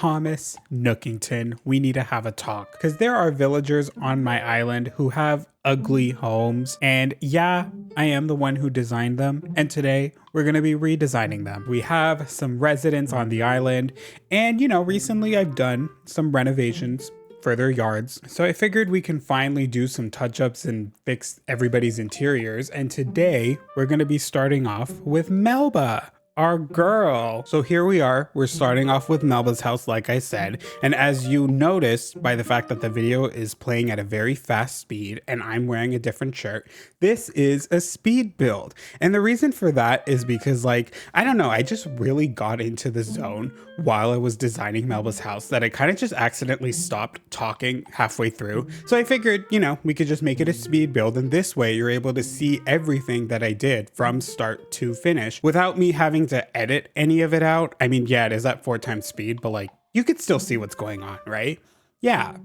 Thomas Nookington, we need to have a talk. Because there are villagers on my island who have ugly homes. And yeah, I am the one who designed them. And today we're going to be redesigning them. We have some residents on the island. And recently I've done some renovations for their yards. So I figured we can finally do some touch-ups and fix everybody's interiors. And today we're going to be starting off with Melba, our girl. So here we are, we're starting off with Melba's house, like I said. And as you noticed by the fact that the video is playing at a very fast speed and I'm wearing a different shirt, this is a speed build. And the reason for that is because I don't know, I just really got into the zone while I was designing Melba's house that I kind of just accidentally stopped talking halfway through. So I figured, we could just make it a speed build, and this way you're able to see everything that I did from start to finish without me having to edit any of it out. I mean, yeah, it is at 4x speed, but you could still see what's going on, right? Yeah.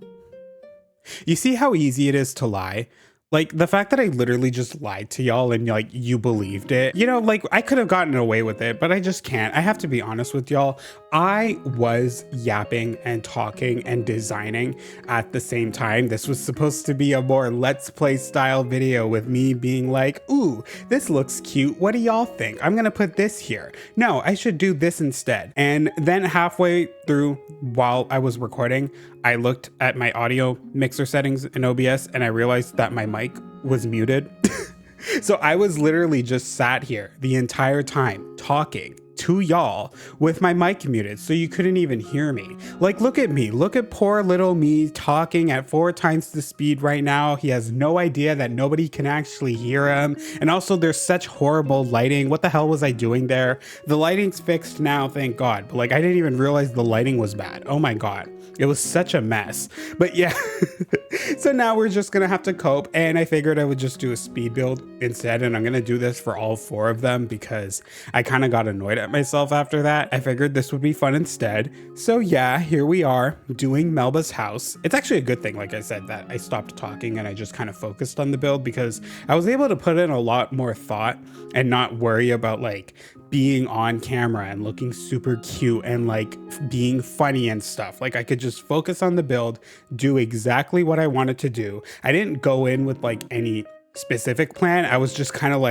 You see how easy it is to lie? The fact that I literally just lied to y'all and you believed it, I could have gotten away with it, but I just can't. I have to be honest with y'all. I was yapping and talking and designing at the same time. This was supposed to be a more let's play style video with me being like, ooh, this looks cute. What do y'all think? I'm gonna put this here. No, I should do this instead. And then halfway through while I was recording, I looked at my audio mixer settings in OBS and I realized that my mic was muted. So I was literally just sat here the entire time talking to y'all with my mic muted, so you couldn't even hear me. Look at me, look at poor little me talking at 4x the speed right now. He has no idea that nobody can actually hear him. And also there's such horrible lighting. What the hell was I doing there? The lighting's fixed now, thank God. But I didn't even realize the lighting was bad. Oh my God. It was such a mess. But yeah, so now we're just gonna have to cope, and I figured I would just do a speed build instead, and I'm gonna do this for all 4 of them because I kind of got annoyed at myself after that. I figured this would be fun instead. So yeah, here we are doing Melba's house. It's actually a good thing, like I said, that I stopped talking and I just kind of focused on the build because I was able to put in a lot more thought and not worry about being on camera and looking super cute and being funny and stuff. I could just focus on the build, do exactly what I wanted to do. I didn't go in with any specific plan. I was just kind of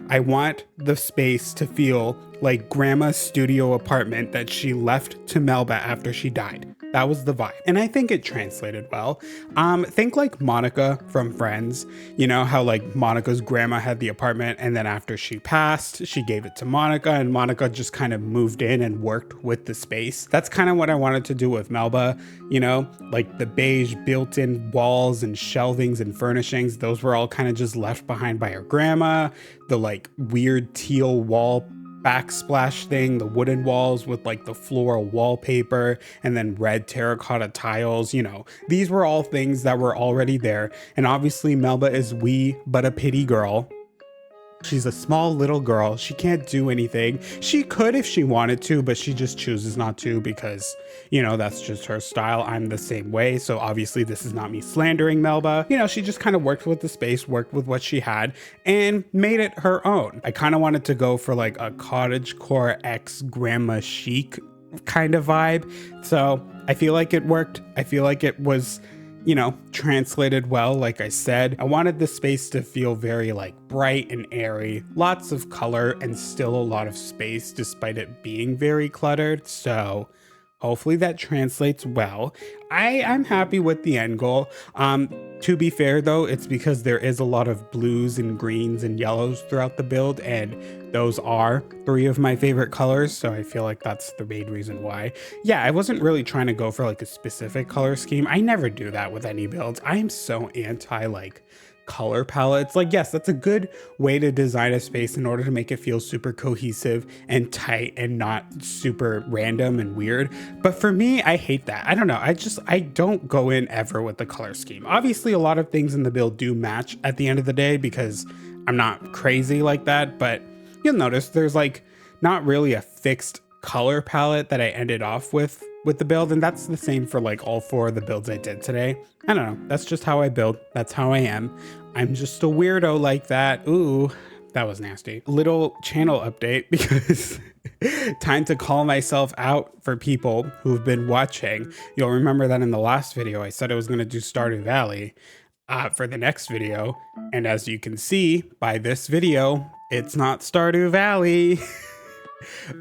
I want the space to feel like grandma's studio apartment that she left to Melba after she died. That was the vibe. And I think it translated well. Think Monica from Friends, how Monica's grandma had the apartment and then after she passed, she gave it to Monica and Monica just kind of moved in and worked with the space. That's kind of what I wanted to do with Melba, the beige built-in walls and shelvings and furnishings. Those were all kind of just left behind by her grandma. The weird teal wall backsplash thing, the wooden walls with the floral wallpaper and then red terracotta tiles, these were all things that were already there. And obviously Melba is wee but a pity girl. She's a small little girl. She can't do anything. She could if she wanted to, but she just chooses not to because, that's just her style. I'm the same way. So obviously this is not me slandering Melba. She just kind of worked with the space, worked with what she had and made it her own. I kind of wanted to go for a cottagecore X grandma chic kind of vibe. So I feel like it worked. I feel like it was translated well. Like I said, I wanted the space to feel very bright and airy, lots of color and still a lot of space despite it being very cluttered. So hopefully that translates well. I'm happy with the end goal. To be fair though, it's because there is a lot of blues and greens and yellows throughout the build, and those are 3 of my favorite colors, so I feel like that's the main reason why. Yeah, I wasn't really trying to go for a specific color scheme. I never do that with any builds. I am so anti color palettes. Yes, that's a good way to design a space in order to make it feel super cohesive and tight and not super random and weird. But for me, I hate that. I don't know. I don't go in ever with the color scheme. Obviously, a lot of things in the build do match at the end of the day because I'm not crazy like that, but you'll notice there's not really a fixed color palette that I ended off with the build, and that's the same for all 4 of the builds I did today. I don't know, that's just how I build, that's how I am. I'm just a weirdo like that. Ooh, that was nasty. Little channel update because Time to call myself out for people who've been watching. You'll remember that in the last video, I said I was going to do Stardew Valley for the next video. And as you can see by this video, it's not Stardew Valley.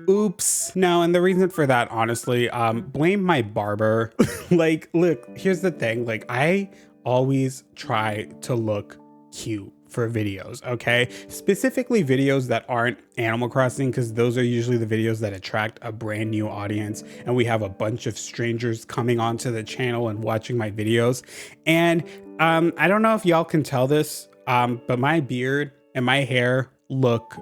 Oops. No, and the reason for that, honestly, blame my barber. Like, look, here's the thing. Like, I always try to look cute for videos, okay? Specifically videos that aren't Animal Crossing, because those are usually the videos that attract a brand new audience, and we have a bunch of strangers coming onto the channel and watching my videos. And I don't know if y'all can tell this, but my beard and my hair look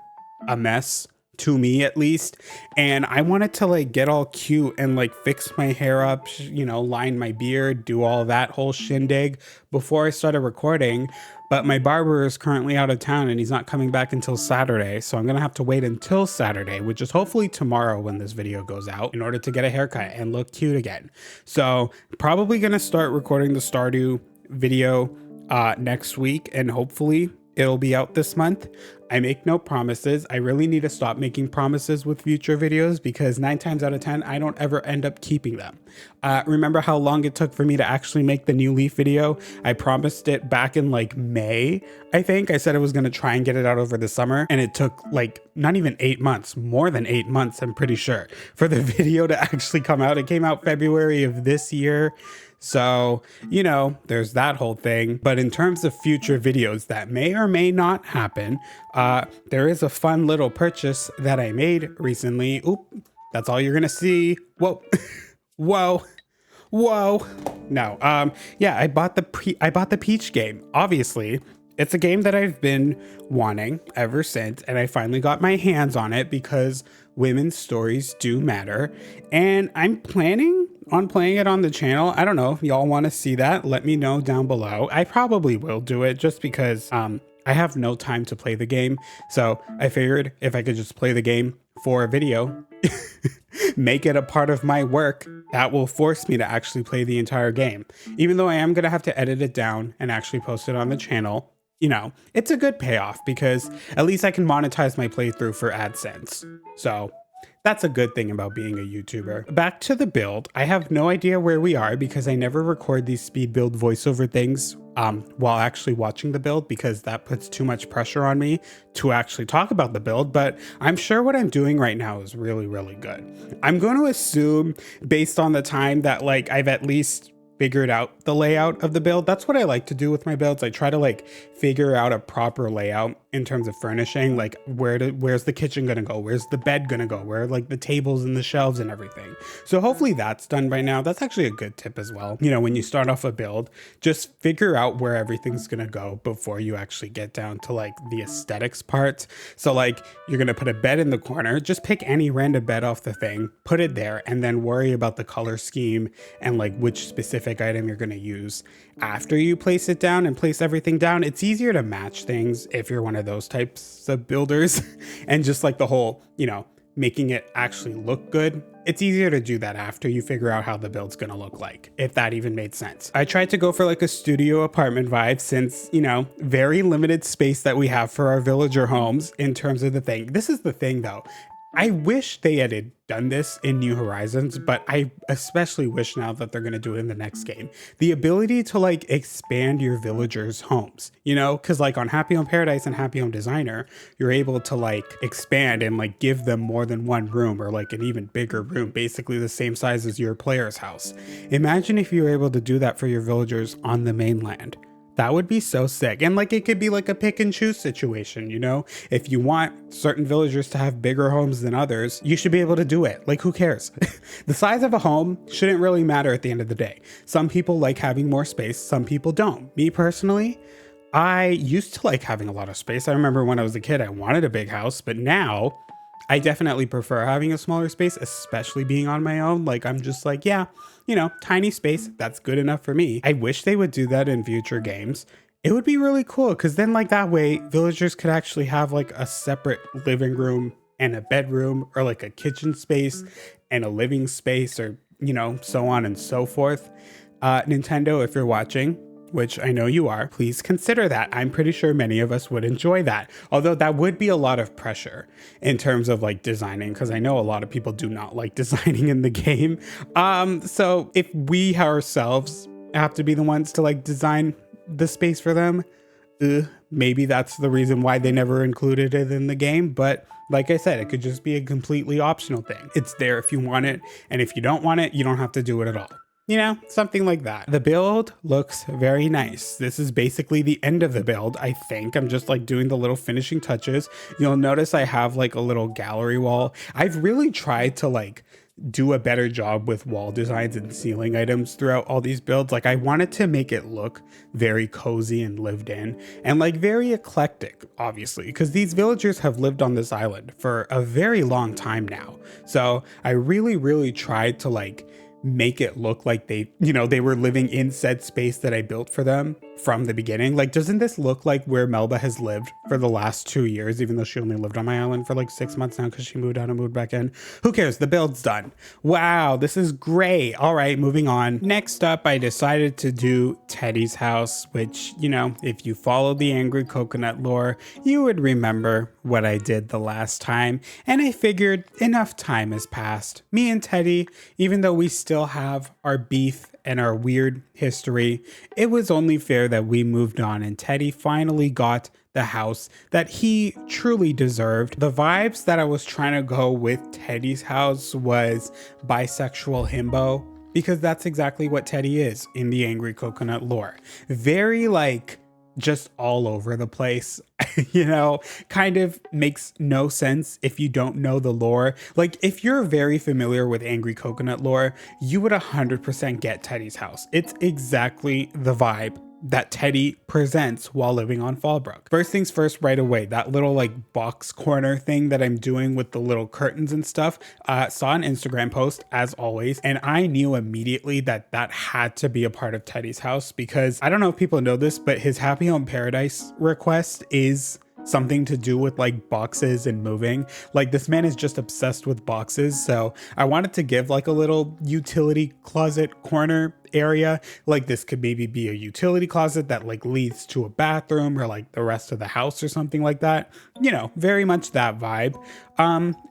a mess, to me at least, and I wanted to like get all cute and like fix my hair up, you know, line my beard, do all that whole shindig before I started recording. But my barber is currently out of town and he's not coming back until Saturday, so I'm gonna have to wait until Saturday, which is hopefully tomorrow when this video goes out, in order to get a haircut and look cute again. So probably gonna start recording the Stardew video next week, and hopefully it'll be out this month. I make no promises. I really need to stop making promises with future videos, because 9 times out of 10, I don't ever end up keeping them. Remember how long it took for me to actually make the new leaf video? I promised it back in like May, I think. I said I was gonna try and get it out over the summer, and it took like not even 8 months, more than 8 months, I'm pretty sure, for the video to actually come out. It came out February of this year. So, you know, there's that whole thing. But in terms of future videos that may or may not happen, there is a fun little purchase that I made recently. Oop, that's all you're gonna see. Whoa, whoa, whoa. No, yeah, I bought the Peach game. Obviously, it's a game that I've been wanting ever since, and I finally got my hands on it because women's stories do matter. And I'm planning on playing it on the channel. I don't know if y'all want to see that. Let me know down below. I probably will do it just because I have no time to play the game. So I figured if I could just play the game for a video, make it a part of my work, that will force me to actually play the entire game. Even though I am going to have to edit it down and actually post it on the channel, you know, it's a good payoff because at least I can monetize my playthrough for AdSense. So that's a good thing about being a YouTuber. Back to the build. I have no idea where we are because I never record these speed build voiceover things while actually watching the build, because that puts too much pressure on me to actually talk about the build. But I'm sure what I'm doing right now is really, really good. I'm going to assume, based on the time that like I've at least figured out the layout of the build. That's what I like to do with my builds. I try to like figure out a proper layout in terms of furnishing, like where's the kitchen gonna go, where's the bed gonna go, where like the tables and the shelves and everything. So hopefully that's done by now. That's actually a good tip as well. You know, when you start off a build, just figure out where everything's gonna go before you actually get down to like the aesthetics part. So like you're gonna put a bed in the corner, just pick any random bed off the thing, put it there, and then worry about the color scheme and like which specific item you're gonna use after you place it down and place everything down. It's easier to match things if you're one of those types of builders and just like the whole, you know, making it actually look good. It's easier to do that after you figure out how the build's gonna look like, if that even made sense. I tried to go for like a studio apartment vibe since, you know, very limited space that we have for our villager homes in terms of the thing. This is the thing though. I wish they had done this in New Horizons, but I especially wish now that they're going to do it in the next game. The ability to like expand your villagers' homes, you know, because like on Happy Home Paradise and Happy Home Designer, you're able to like expand and like give them more than one room or like an even bigger room, basically the same size as your player's house. Imagine if you were able to do that for your villagers on the mainland. That would be so sick. And like it could be like a pick and choose situation, you know? If you want certain villagers to have bigger homes than others, you should be able to do it. Like who cares? The size of a home shouldn't really matter at the end of the day. Some people like having more space, some people don't. Me personally, I used to like having a lot of space. I remember when I was a kid, I wanted a big house, but now I definitely prefer having a smaller space, especially being on my own. Like I'm just like, yeah, you know, tiny space, that's good enough for me. I wish they would do that in future games. It would be really cool because then like that way villagers could actually have like a separate living room and a bedroom, or like a kitchen space and a living space, or, you know, so on and so forth. Nintendo, if you're watching, which I know you are, please consider that. I'm pretty sure many of us would enjoy that. Although that would be a lot of pressure in terms of like designing, because I know a lot of people do not like designing in the game. So if we ourselves have to be the ones to like design the space for them, maybe that's the reason why they never included it in the game. But like I said, it could just be a completely optional thing. It's there if you want it, and if you don't want it, you don't have to do it at all. You know, something like that. The build looks very nice. This is basically the end of the build, I think. I'm just like doing the little finishing touches. You'll notice I have like a little gallery wall. I've really tried to like do a better job with wall designs and ceiling items throughout all these builds. Like I wanted to make it look very cozy and lived in and like very eclectic, obviously, because these villagers have lived on this island for a very long time now. So I really tried to like make it look like they were living in said space that I built for them from the beginning. Like, doesn't this look like where MELBA has lived for the last 2 years, even though she only lived on my island for like 6 months now because she moved out and moved back in? Who cares? The build's done. Wow, this is great. All right, moving on. Next up, I decided to do Teddy's house, which, you know, if you follow the Angry Coconut lore, you would remember what I did the last time. And I figured enough time has passed. Me and Teddy, even though we still have our beef and our weird history, it was only fair that we moved on and Teddy finally got the house that he truly deserved. The vibes that I was trying to go with Teddy's house was bisexual himbo, because that's exactly what Teddy is in the Angry Coconut lore. Very like just all over the place, you know, kind of makes no sense if you don't know the lore. Like if you're very familiar with Angry Coconut lore, you would 100% get Teddy's house. It's exactly the vibe that Teddy presents while living on Fallbrook. First things first, right away, that little like box corner thing that I'm doing with the little curtains and stuff, saw an Instagram post as always, and I knew immediately that that had to be a part of Teddy's house, because I don't know if people know this, but his Happy Home Paradise request is something to do with like boxes and moving. Like this man is just obsessed with boxes. So I wanted to give like a little utility closet corner area. Like this could maybe be a utility closet that like leads to a bathroom or like the rest of the house or something like that. You know, very much that vibe.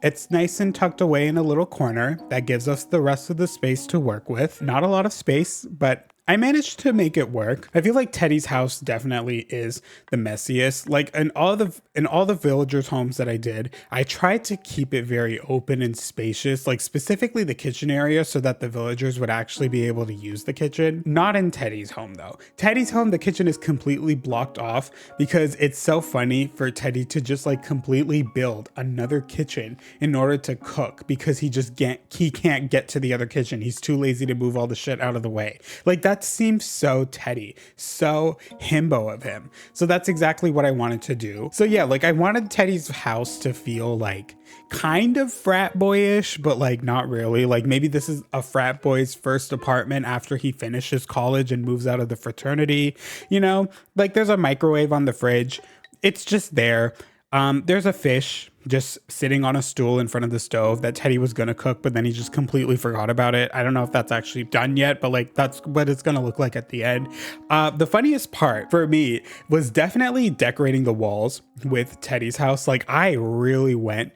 It's nice and tucked away in a little corner that gives us the rest of the space to work with. Not a lot of space, but I managed to make it work. I feel like Teddy's house definitely is the messiest. Like in all the villagers' homes that I did, I tried to keep it very open and spacious, like specifically the kitchen area, so that the villagers would actually be able to use the kitchen. Not in Teddy's home though. Teddy's home, the kitchen is completely blocked off because it's so funny for Teddy to just like completely build another kitchen in order to cook, because he can't get to the other kitchen. He's too lazy to move all the shit out of the way. Like that seems so Teddy, so himbo of him. So that's exactly what I wanted to do. So yeah, like I wanted Teddy's house to feel like kind of frat boyish, but like not really. Like maybe this is a frat boy's first apartment after he finishes college and moves out of the fraternity. You know, like there's a microwave on the fridge. It's just there. There's a fish just sitting on a stool in front of the stove that Teddy was gonna cook, but then he just completely forgot about it. I don't know if that's actually done yet, but like that's what it's gonna look like at the end. The funniest part for me was definitely decorating the walls with Teddy's house. Like I really went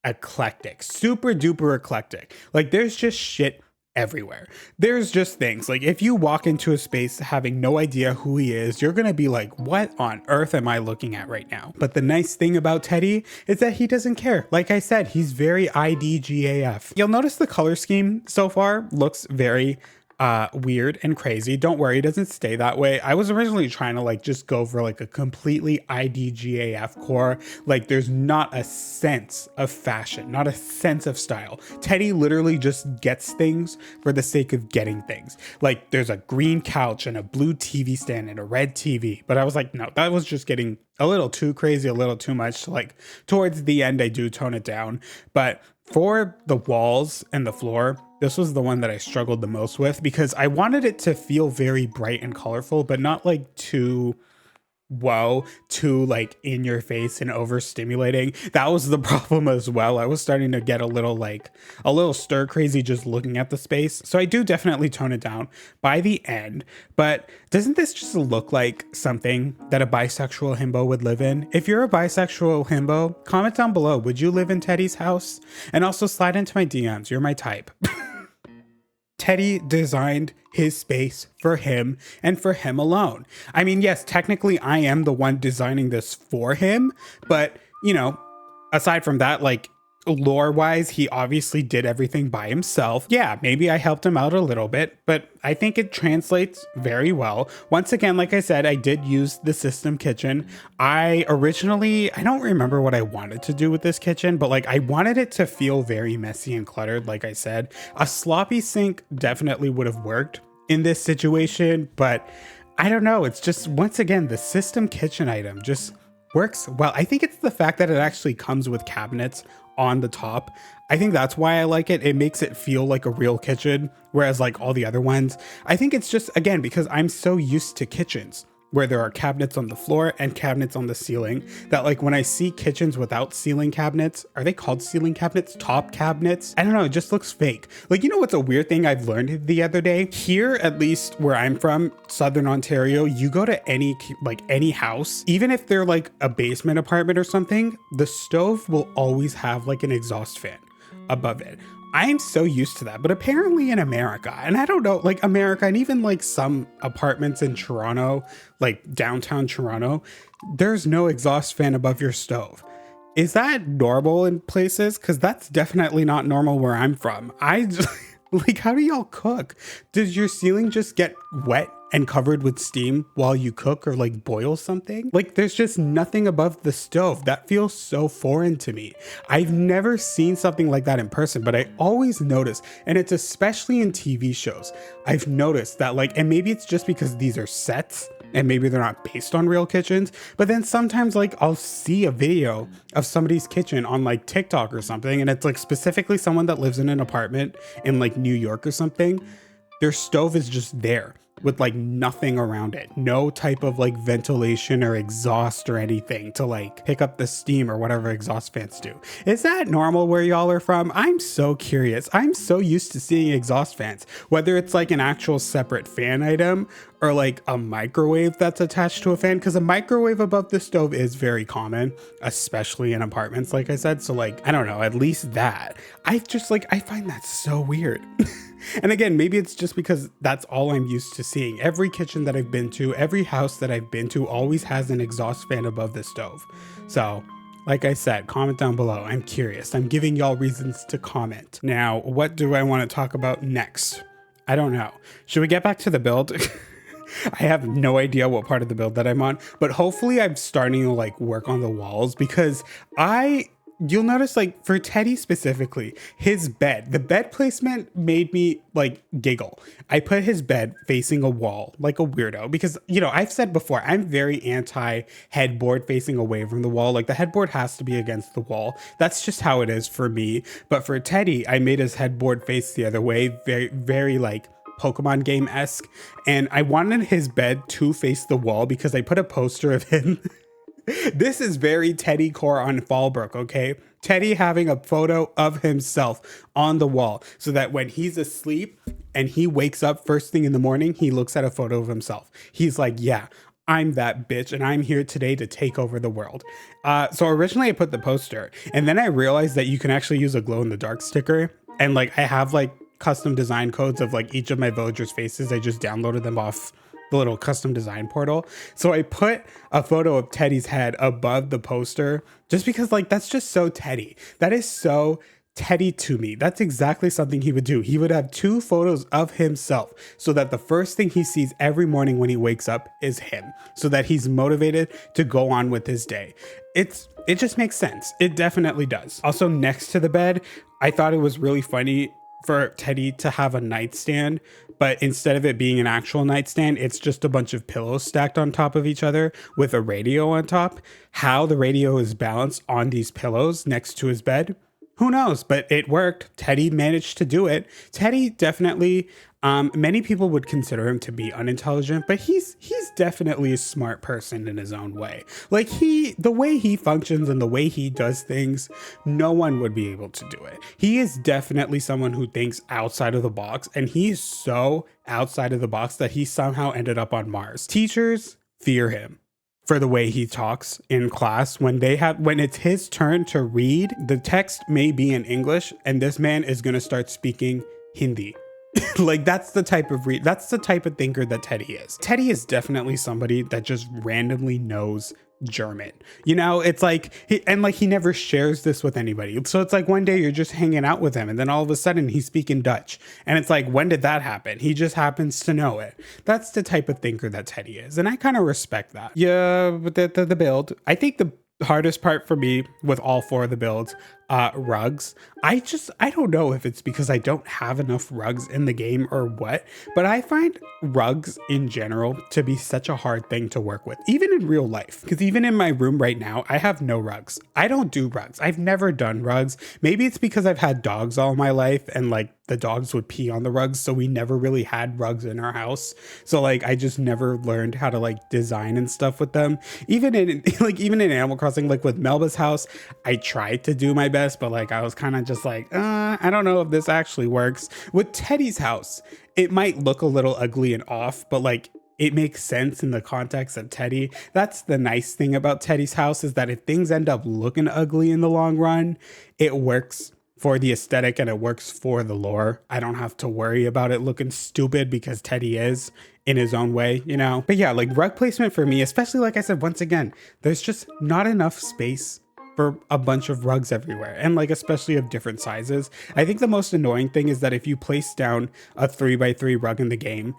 eclectic, super duper eclectic. Like there's just shit everywhere. There's just things like if you walk into a space having no idea who he is, you're gonna be like, what on earth am I looking at right now? But the nice thing about Teddy is that he doesn't care. Like I said, he's very IDGAF. You'll notice the color scheme so far looks very weird and crazy. Don't worry, it doesn't stay that way. I was originally trying to like just go for like a completely IDGAF core. Like there's not a sense of fashion, not a sense of style. Teddy literally just gets things for the sake of getting things. Like there's a green couch and a blue TV stand and a red TV. But I was like, no, that was just getting a little too crazy, a little too much. Like towards the end, I do tone it down. But for the walls and the floor, this was the one that I struggled the most with, because I wanted it to feel very bright and colorful, but not like too whoa too like in your face and overstimulating. That was the problem as well. I was starting to get a little stir crazy just looking at the space. So I do definitely tone it down by the end. But doesn't this just look like something that a bisexual himbo would live in? If you're a bisexual himbo, comment down below. Would you live in Teddy's house? And also slide into my DMs. You're my type. Teddy designed his space for him and for him alone. I mean, yes, technically I am the one designing this for him, but you know, aside from that, like lore wise, he obviously did everything by himself. Yeah, maybe I helped him out a little bit, but I think it translates very well. Once again, like I said, I did use the system kitchen. I don't remember what I wanted to do with this kitchen, but like I wanted it to feel very messy and cluttered. Like I said, a sloppy sink definitely would have worked in this situation, but I don't know. It's just, once again, the system kitchen item just works well. I think it's the fact that it actually comes with cabinets on the top. I think that's why I like it. It makes it feel like a real kitchen, whereas like all the other ones, I think it's just, again, because I'm so used to kitchens where there are cabinets on the floor and cabinets on the ceiling, that like when I see kitchens without ceiling cabinets, are they called ceiling cabinets? Top cabinets? I don't know, it just looks fake. Like, you know what's a weird thing I've learned the other day? Here, at least where I'm from, Southern Ontario, you go to any house, even if they're like a basement apartment or something, the stove will always have like an exhaust fan above it. I am so used to that, but apparently in America, and I don't know, like America and even like some apartments in Toronto, like downtown Toronto, there's no exhaust fan above your stove. Is that normal in places? Because that's definitely not normal where I'm from. Like, how do y'all cook? Does your ceiling just get wet and covered with steam while you cook or like boil something? Like, there's just nothing above the stove. That feels so foreign to me. I've never seen something like that in person, but I always notice, and it's especially in TV shows, I've noticed that like, and maybe it's just because these are sets and maybe they're not based on real kitchens, but then sometimes like I'll see a video of somebody's kitchen on like TikTok or something, and it's like specifically someone that lives in an apartment in like New York or something. Their stove is just there with like nothing around it, no type of like ventilation or exhaust or anything to like pick up the steam or whatever exhaust fans do. Is that normal where y'all are from? I'm so curious. I'm so used to seeing exhaust fans, whether it's like an actual separate fan item or like a microwave that's attached to a fan, because a microwave above the stove is very common, especially in apartments, like I said. So like, I don't know, at least that. I find that so weird. And again, maybe it's just because that's all I'm used to seeing. Every kitchen that I've been to, every house that I've been to always has an exhaust fan above the stove. So like I said, comment down below. I'm curious. I'm giving y'all reasons to comment. Now, what do I want to talk about next? I don't know. Should we get back to the build? I have no idea what part of the build that I'm on, but hopefully I'm starting to like work on the walls, because you'll notice like for Teddy specifically, the bed placement made me like giggle. I put his bed facing a wall like a weirdo because, you know, I've said before, I'm very anti headboard facing away from the wall. Like the headboard has to be against the wall. That's just how it is for me. But for Teddy, I made his headboard face the other way, very, very like Pokemon game-esque. And I wanted his bed to face the wall because I put a poster of him. This is very Teddy core on Fallbrook, okay? Teddy having a photo of himself on the wall so that when he's asleep and he wakes up first thing in the morning, he looks at a photo of himself. He's like, yeah, I'm that bitch and I'm here today to take over the world. So originally I put the poster, and then I realized that you can actually use a glow-in-the-dark sticker. And like I have like custom design codes of like each of my villagers' faces. I just downloaded them off the little custom design portal. So I put a photo of Teddy's head above the poster just because like that's just so Teddy. That is so Teddy to me. That's exactly something he would do. He would have two photos of himself so that the first thing he sees every morning when he wakes up is him, so that he's motivated to go on with his day. It just makes sense. It definitely does. Also, next to the bed, I thought it was really funny for Teddy to have a nightstand, but instead of it being an actual nightstand, it's just a bunch of pillows stacked on top of each other with a radio on top. How the radio is balanced on these pillows next to his bed, who knows? But it worked. Teddy managed to do it. Teddy definitely Many people would consider him to be unintelligent, but he's definitely a smart person in his own way. Like the way he functions and the way he does things, no one would be able to do it. He is definitely someone who thinks outside of the box, and he's so outside of the box that he somehow ended up on Mars. Teachers fear him for the way he talks in class. When it's his turn to read, the text may be in English and this man is going to start speaking Hindi. Like that's the type of thinker that Teddy is. Teddy is definitely somebody that just randomly knows German. You know, it's like he never shares this with anybody. So it's like one day you're just hanging out with him and then all of a sudden he's speaking Dutch. And it's like, when did that happen? He just happens to know it. That's the type of thinker that Teddy is. And I kind of respect that. Yeah, but the build, I think the hardest part for me with all 4 of the builds, rugs. I don't know if it's because I don't have enough rugs in the game or what, but I find rugs in general to be such a hard thing to work with, even in real life. Because even in my room right now, I have no rugs. I don't do rugs. I've never done rugs. Maybe it's because I've had dogs all my life and like the dogs would pee on the rugs, so we never really had rugs in our house. So like I just never learned how to like design and stuff with them. Even in Animal Crossing, like with Melba's house, I tried to do my best, but like I was kind of just like, I don't know if this actually works. With Teddy's house, it might look a little ugly and off, but like it makes sense in the context of Teddy. That's the nice thing about Teddy's house, is that if things end up looking ugly in the long run, it works for the aesthetic and it works for the lore. I don't have to worry about it looking stupid because Teddy is in his own way, you know? But yeah, like rug placement for me, especially like I said, once again, there's just not enough space for a bunch of rugs everywhere, and like especially of different sizes. I think the most annoying thing is that if you place down a 3x3 rug in the game,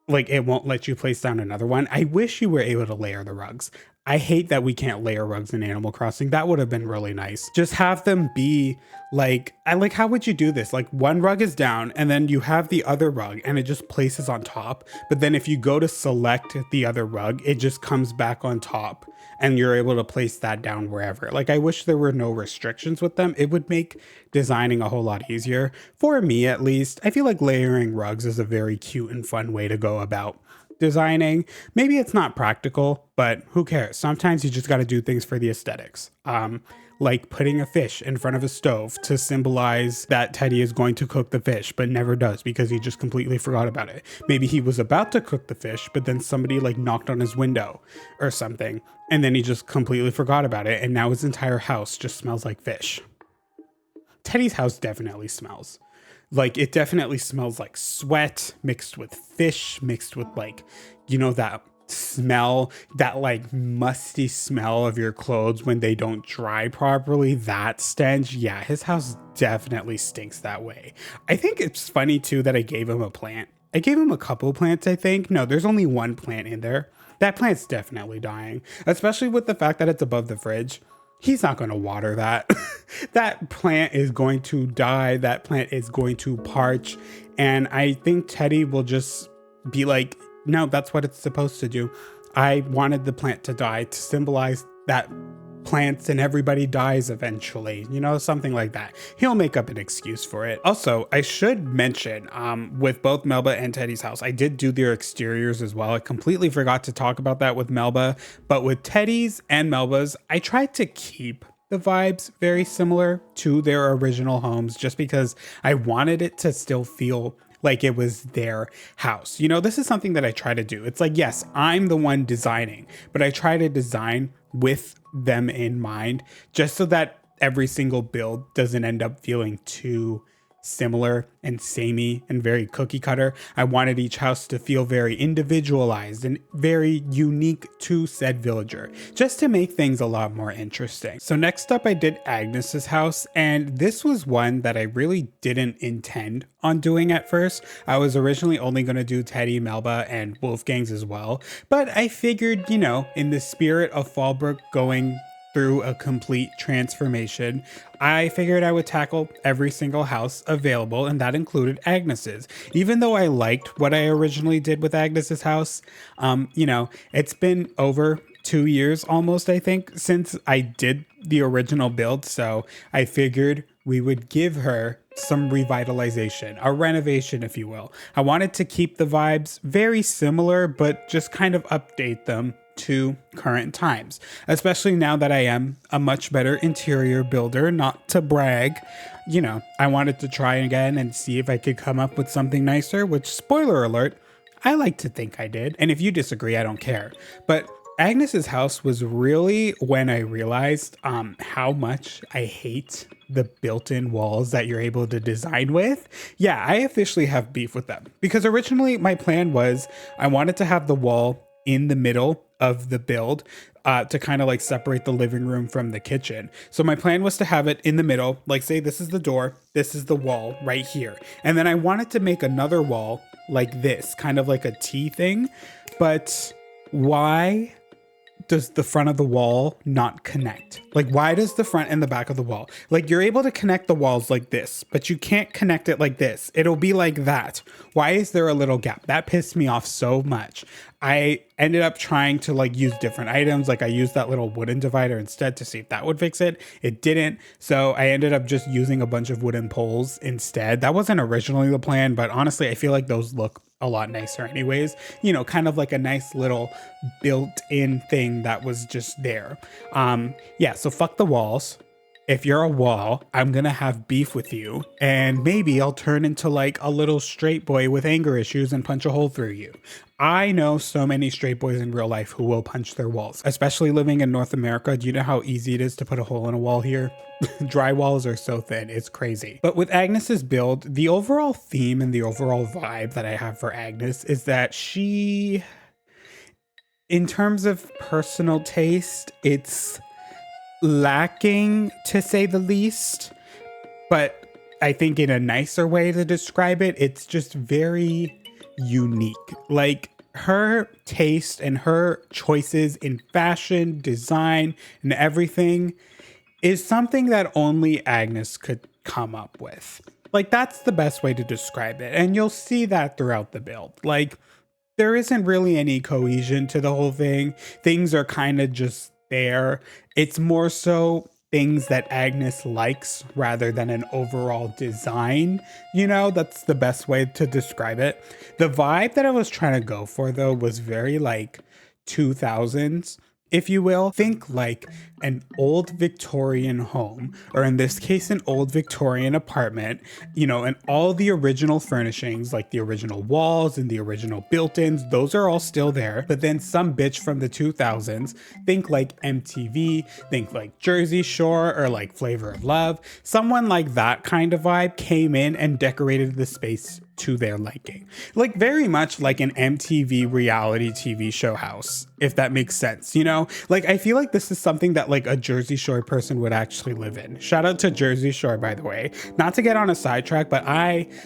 like it won't let you place down another one. I wish you were able to layer the rugs. I hate that we can't layer rugs in Animal Crossing. That would have been really nice. Just have them be like, how would you do this? Like one rug is down and then you have the other rug and it just places on top. But then if you go to select the other rug, it just comes back on top and you're able to place that down wherever. Like I wish there were no restrictions with them. It would make designing a whole lot easier. For me at least, I feel like layering rugs is a very cute and fun way to go about designing. Maybe it's not practical, but who cares? Sometimes you just got to do things for the aesthetics. Like putting a fish in front of a stove to symbolize that Teddy is going to cook the fish, but never does because he just completely forgot about it. Maybe he was about to cook the fish, but then somebody like knocked on his window or something, and then he just completely forgot about it, and now his entire house just smells like fish. Teddy's house definitely smells. Like it definitely smells like sweat mixed with fish, mixed with like, you know, that smell, that like musty smell of your clothes when they don't dry properly, that stench. Yeah, his house definitely stinks that way. I think it's funny too that I gave him a plant. I gave him a couple plants, I think. No, there's only one plant in there. That plant's definitely dying, especially with the fact that it's above the fridge. He's not going to water that. That plant is going to die. That plant is going to parch. And I think Teddy will just be like, no, that's what it's supposed to do. I wanted the plant to die to symbolize that plants and everybody dies eventually, you know, something like that. He'll make up an excuse for it. Also, I should mention, with both Melba and Teddy's house, I did do their exteriors as well. I completely forgot to talk about that with Melba, but with Teddy's and Melba's, I tried to keep the vibes very similar to their original homes just because I wanted it to still feel like it was their house. You know, this is something that I try to do. It's like, yes, I'm the one designing, but I try to design with them in mind just so that every single build doesn't end up feeling too similar and samey and very cookie cutter. I wanted each house to feel very individualized and very unique to said villager, just to make things a lot more interesting. So next up I did Agnes's house, and this was one that I really didn't intend on doing at first. I was originally only going to do Teddy, Melba, and Wolfgang's as well, but I figured, you know, in the spirit of Fallbrook going through a complete transformation, I figured I would tackle every single house available, and that included Agnes's. Even though I liked what I originally did with Agnes's house, you know, it's been over 2 years almost, I think, since I did the original build, so I figured we would give her some revitalization, a renovation, if you will. I wanted to keep the vibes very similar, but just kind of update them to current times, especially now that I am a much better interior builder. Not to brag, you know, I wanted to try again and see if I could come up with something nicer, which, spoiler alert, I like to think I did. And if you disagree, I don't care. But Agnes's house was really when I realized how much I hate the built-in walls that you're able to design with. Yeah, I officially have beef with them, because originally my plan was I wanted to have the wall in the middle of the build to kind of like separate the living room from the kitchen. So my plan was to have it in the middle, like say this is the door, this is the wall right here. And then I wanted to make another wall like this, kind of like a T thing. But why does the front of the wall not connect? Like, why does the front and the back of the wall? Like, you're able to connect the walls like this, but you can't connect it like this. It'll be like that. Why is there a little gap? That pissed me off so much. I ended up trying to like use different items. Like I used that little wooden divider instead to see if that would fix it. It didn't. So I ended up just using a bunch of wooden poles instead. That wasn't originally the plan, but honestly, I feel like those look a lot nicer anyways. You know, kind of like a nice little built-in thing that was just there. Yeah, so fuck the walls. If you're a wall, I'm gonna have beef with you, and maybe I'll turn into like a little straight boy with anger issues and punch a hole through you. I know so many straight boys in real life who will punch their walls, especially living in North America. Do you know how easy it is to put a hole in a wall here? Dry walls are so thin, it's crazy. But with Agnes's build, the overall theme and the overall vibe that I have for Agnes is that she, in terms of personal taste, it's lacking to say the least, but I think in a nicer way to describe it, it's just very unique. Like her taste and her choices in fashion, design, and everything is something that only Agnes could come up with. Like that's the best way to describe it. And you'll see that throughout the build. Like there isn't really any cohesion to the whole thing. Things are kind of just there. It's more so things that Agnes likes rather than an overall design. You know, that's the best way to describe it. The vibe that I was trying to go for though was very like 2000s, if you will. Think like an old Victorian home, or in this case, an old Victorian apartment, you know, and all the original furnishings, like the original walls and the original built-ins, those are all still there. But then some bitch from the 2000s, think like MTV, think like Jersey Shore, or like Flavor of Love, someone like that kind of vibe came in and decorated the space to their liking. Like very much like an MTV reality TV show house, if that makes sense, you know? Like I feel like this is something that like a Jersey Shore person would actually live in. Shout out to Jersey Shore, by the way. Not to get on a sidetrack, but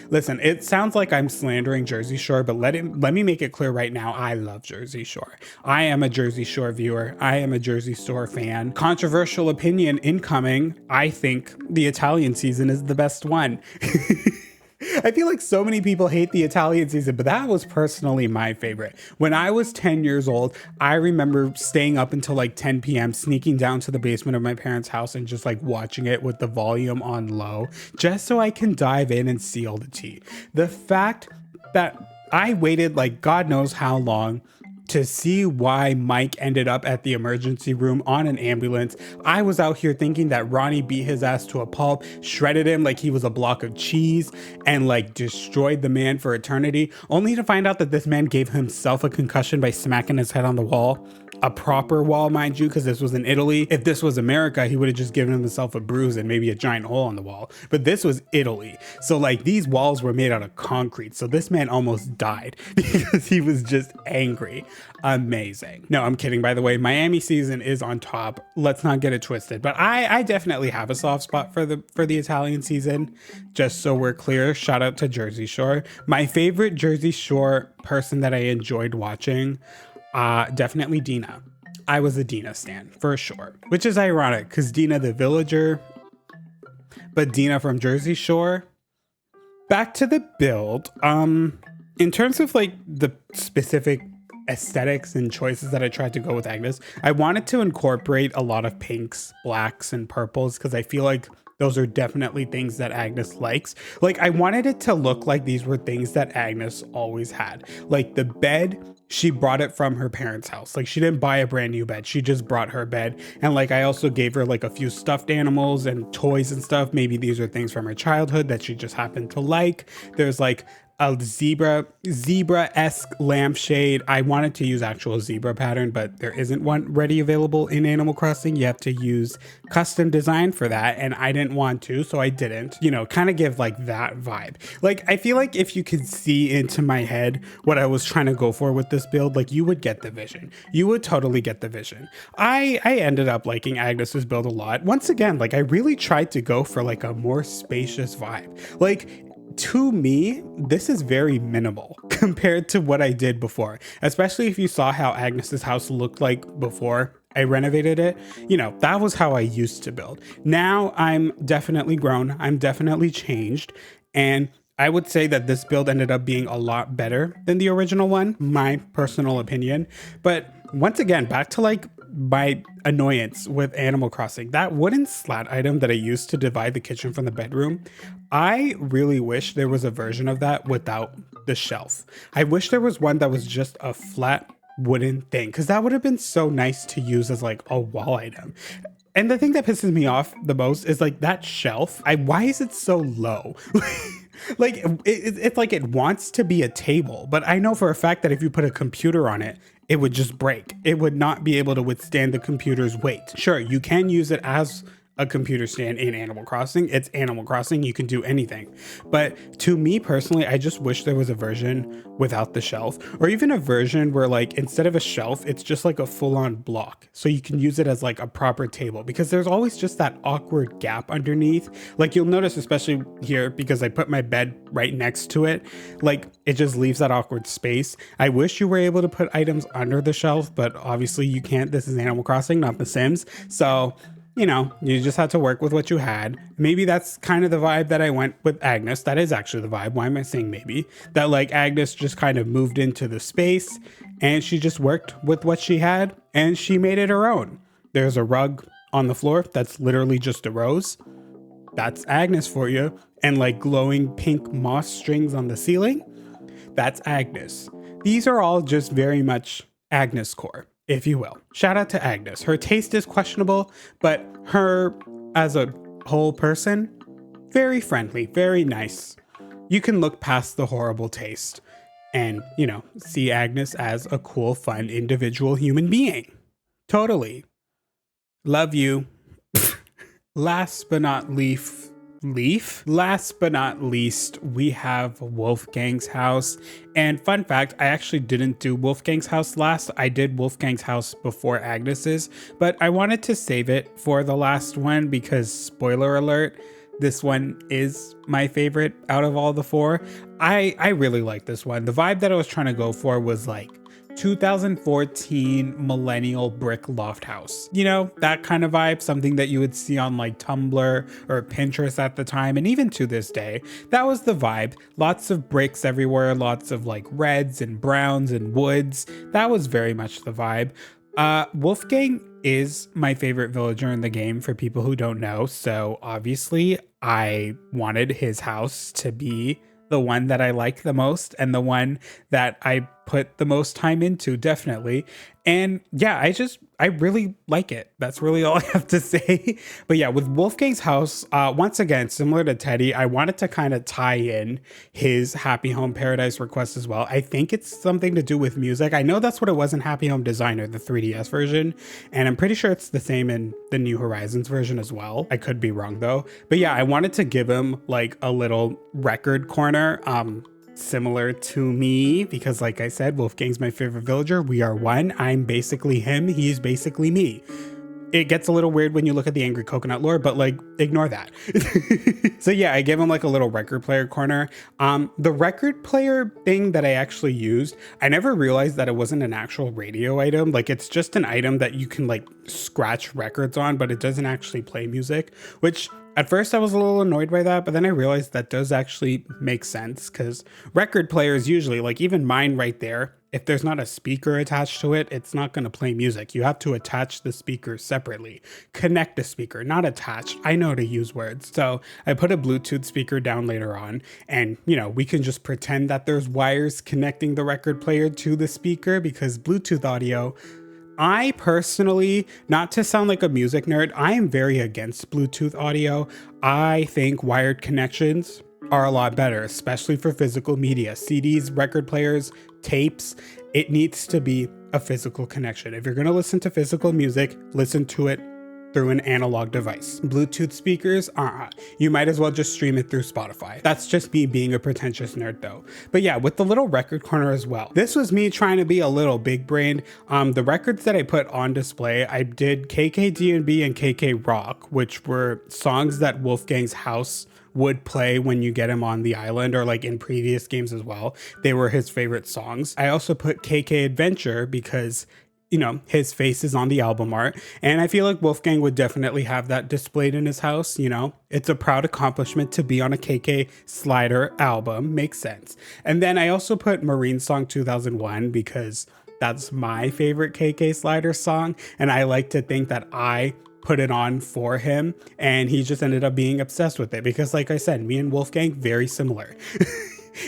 listen, it sounds like I'm slandering Jersey Shore, but let me make it clear right now, I love Jersey Shore. I am a Jersey Shore viewer. I am a Jersey Shore fan. Controversial opinion incoming. I think the Italian season is the best one. I feel like so many people hate the Italian season, but that was personally my favorite. When I was 10 years old, I remember staying up until like 10 p.m., sneaking down to the basement of my parents' house and just like watching it with the volume on low, just so I can dive in and see all the tea. The fact that I waited like God knows how long to see why Mike ended up at the emergency room on an ambulance. I was out here thinking that Ronnie beat his ass to a pulp, shredded him like he was a block of cheese, and like destroyed the man for eternity, only to find out that this man gave himself a concussion by smacking his head on the wall. A proper wall, mind you, because this was in Italy. If this was America, he would have just given himself a bruise and maybe a giant hole on the wall. But this was Italy. So like these walls were made out of concrete. So this man almost died because he was just angry. Amazing. No, I'm kidding, by the way. Miami season is on top. Let's not get it twisted. But I definitely have a soft spot for the Italian season. Just so we're clear, shout out to Jersey Shore. My favorite Jersey Shore person that I enjoyed watching, definitely Dina. I was a Dina stan for sure, which is ironic because Dina the villager, but Dina from Jersey Shore. Back to the build. In terms of like the specific aesthetics and choices that I tried to go with Agnes, I wanted to incorporate a lot of pinks, blacks, and purples because I feel like those are definitely things that Agnes likes. Like, I wanted it to look like these were things that Agnes always had. Like the bed, she brought it from her parents' house. Like, she didn't buy a brand new bed. She just brought her bed. And like, I also gave her like a few stuffed animals and toys and stuff. Maybe these are things from her childhood that she just happened to like. There's like a zebra-esque lampshade. I wanted to use actual zebra pattern, but there isn't one ready available in Animal Crossing. You have to use custom design for that, and I didn't want to, so I didn't. You know, kind of give like that vibe. Like, I feel like if you could see into my head what I was trying to go for with this build, like, you would get the vision. You would totally get the vision. I ended up liking Agnes's build a lot. Once again, like, I really tried to go for like a more spacious vibe. Like, to me, this is very minimal compared to what I did before, especially if you saw how Agnes's house looked like before I renovated it. You know, that was how I used to build. Now I'm definitely grown, I'm definitely changed, and I would say that this build ended up being a lot better than the original one, my personal opinion. But once again, back to like my annoyance with Animal Crossing, that wooden slat item that I used to divide the kitchen from the bedroom, I really wish there was a version of that without the shelf. I wish there was one that was just a flat wooden thing, because that would have been so nice to use as like a wall item. And the thing that pisses me off the most is like that shelf. Why is it so low? Like, it's like it wants to be a table, but I know for a fact that if you put a computer on it, it would just break. It would not be able to withstand the computer's weight. Sure, you can use it as a computer stand in Animal Crossing. It's Animal Crossing, you can do anything. But to me personally, I just wish there was a version without the shelf, or even a version where like instead of a shelf, it's just like a full-on block. So you can use it as like a proper table, because there's always just that awkward gap underneath. Like, you'll notice, especially here, because I put my bed right next to it, like it just leaves that awkward space. I wish you were able to put items under the shelf, but obviously you can't. This is Animal Crossing, not The Sims. So, you know, you just had to work with what you had. Maybe that's kind of the vibe that I went with Agnes. That is actually the vibe. Why am I saying maybe? That like Agnes just kind of moved into the space and she just worked with what she had and she made it her own. There's a rug on the floor that's literally just a rose. That's Agnes for you. And like glowing pink moss strings on the ceiling. That's Agnes. These are all just very much Agnes core, if you will. Shout out to Agnes. Her taste is questionable, but her as a whole person, very friendly, very nice. You can look past the horrible taste and, you know, see Agnes as a cool, fun, individual human being. Totally. Love you. Last but not least, we have Wolfgang's house. And fun fact, I actually didn't do Wolfgang's house last. I did Wolfgang's house before Agnes's, but I wanted to save it for the last one because, spoiler alert, this one is my favorite out of all the four. I really like this one. The vibe that I was trying to go for was like 2014 millennial brick loft house. You know, that kind of vibe, something that you would see on like Tumblr or Pinterest at the time, and even to this day. That was the vibe. Lots of bricks everywhere, lots of like reds and browns and woods. That was very much the vibe. Wolfgang is my favorite villager in the game, for people who don't know, so obviously I wanted his house to be the one that I like the most and the one that I put the most time into, definitely. And yeah, I really like it. That's really all I have to say. But yeah, with Wolfgang's house, once again, similar to Teddy, I wanted to kind of tie in his Happy Home Paradise request as well. I think it's something to do with music. I know that's what it was in Happy Home Designer, the 3DS version, and I'm pretty sure it's the same in the New Horizons version as well. I could be wrong though. But yeah, I wanted to give him like a little record corner, similar to me, because like I said, Wolfgang's my favorite villager. We are one. I'm basically him. He is basically me. It gets a little weird when you look at the Angry Coconut lore, but like, ignore that. So yeah, I gave him like a little record player corner. The record player thing that I actually used, I never realized that it wasn't an actual radio item. Like, it's just an item that you can like scratch records on, but it doesn't actually play music, which at first I was a little annoyed by that, but then I realized that does actually make sense, because record players usually, like even mine right there, if there's not a speaker attached to it, it's not going to play music. You have to attach the speaker separately. Connect the speaker, not attach. I know to use words. So I put a Bluetooth speaker down later on, and you know, we can just pretend that there's wires connecting the record player to the speaker, because Bluetooth audio, I personally, not to sound like a music nerd, I am very against Bluetooth audio. I think wired connections are a lot better, especially for physical media, CDs, record players, tapes. It needs to be a physical connection. If you're going to listen to physical music, listen to it through an analog device. Bluetooth speakers, you might as well just stream it through Spotify. That's just me being a pretentious nerd though. But yeah, with the little record corner as well. This was me trying to be a little big brained. The records that I put on display, I did KKD&B and KK Rock, which were songs that Wolfgang's house would play when you get him on the island, or like in previous games as well. They were his favorite songs. I also put KK Adventure because, you know, his face is on the album art, and I feel like Wolfgang would definitely have that displayed in his house. You know, it's a proud accomplishment to be on a KK Slider album. Makes sense. And then I also put Marine Song 2001 because that's my favorite KK Slider song, and I like to think that I put it on for him, and he just ended up being obsessed with it because, like I said, me and Wolfgang, very similar.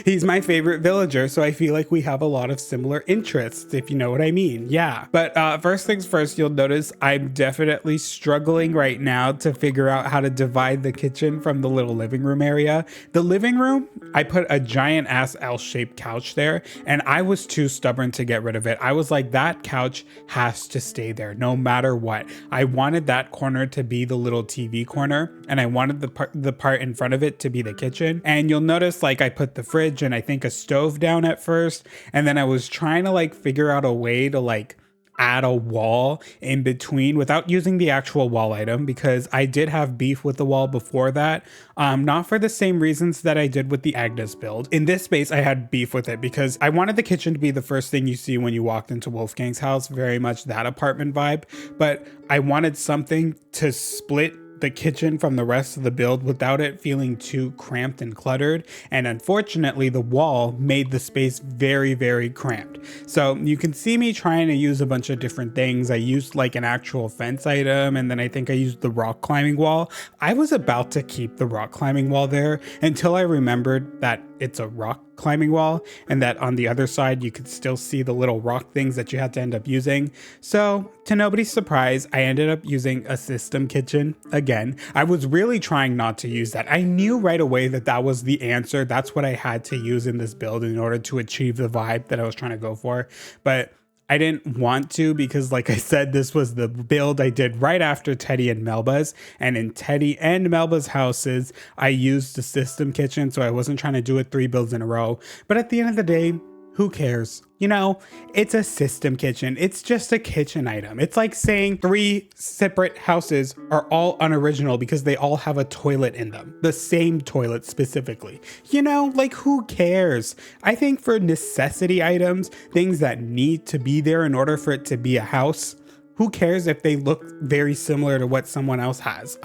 He's my favorite villager, so I feel like we have a lot of similar interests, if you know what I mean. Yeah. But first things first, you'll notice I'm definitely struggling right now to figure out how to divide the kitchen from the little living room area. The living room, I put a giant ass L-shaped couch there, and I was too stubborn to get rid of it. I was like, that couch has to stay there no matter what. I wanted that corner to be the little TV corner, and I wanted the part in front of it to be the kitchen. And you'll notice like I put the fridge and I think a stove down at first, and then I was trying to like figure out a way to like add a wall in between without using the actual wall item, because I did have beef with the wall before that, not for the same reasons that I did with the AGNES build. In this space I had beef with it because I wanted the kitchen to be the first thing you see when you walked into Wolfgang's house, very much that apartment vibe, but I wanted something to split the kitchen from the rest of the build without it feeling too cramped and cluttered. And unfortunately, the wall made the space very, very cramped. So you can see me trying to use a bunch of different things. I used like an actual fence item, and then I think I used the rock climbing wall. I was about to keep the rock climbing wall there until I remembered that it's a rock climbing wall and that on the other side you could still see the little rock things that you had to end up using. So to nobody's surprise, I ended up using a system kitchen again. I was really trying not to use that. I knew right away that that was the answer. That's what I had to use in this build in order to achieve the vibe that I was trying to go for. But I didn't want to because, like I said, this was the build I did right after Teddy and Melba's. And in Teddy and Melba's houses, I used the system kitchen, so I wasn't trying to do it 3 builds in a row. But at the end of the day, who cares? You know, it's a system kitchen. It's just a kitchen item. It's like saying 3 separate houses are all unoriginal because they all have a toilet in them. The same toilet specifically. You know, like who cares? I think for necessity items, things that need to be there in order for it to be a house, who cares if they look very similar to what someone else has?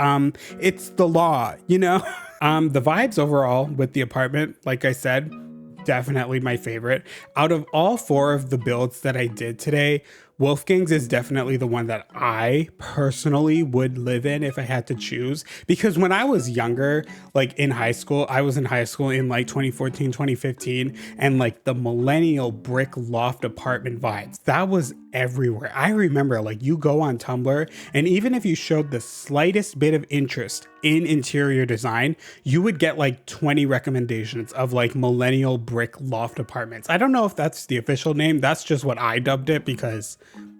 It's the law, you know? The vibes overall with the apartment, like I said, definitely my favorite. Out of all 4 of the builds that I did today, Wolfgang's is definitely the one that I personally would live in if I had to choose. Because when I was younger, like in high school, I was in high school in like 2014, 2015, and like the millennial brick loft apartment vibes, that was everywhere. I remember like you go on Tumblr, and even if you showed the slightest bit of interest in interior design, you would get like 20 recommendations of like millennial brick loft apartments. I don't know if that's the official name. That's just what I dubbed it because,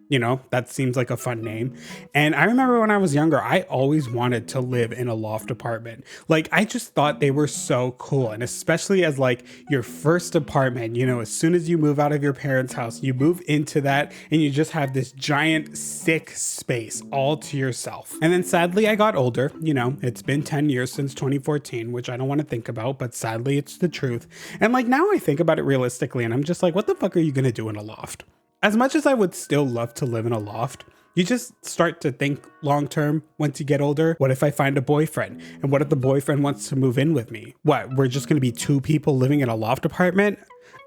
you know, that seems like a fun name. And I remember when I was younger, I always wanted to live in a loft apartment. Like, I just thought they were so cool. And especially as like your first apartment, you know, as soon as you move out of your parents' house, you move into that and you just have this giant, sick space all to yourself. And then sadly, I got older. You know, it's been 10 years since 2014, which I don't want to think about, but sadly, it's the truth. And like now I think about it realistically and I'm just like, what the fuck are you going to do in a loft? As much as I would still love to live in a loft, you just start to think long term once you get older. What if I find a boyfriend? And what if the boyfriend wants to move in with me? What, we're just going to be 2 people living in a loft apartment?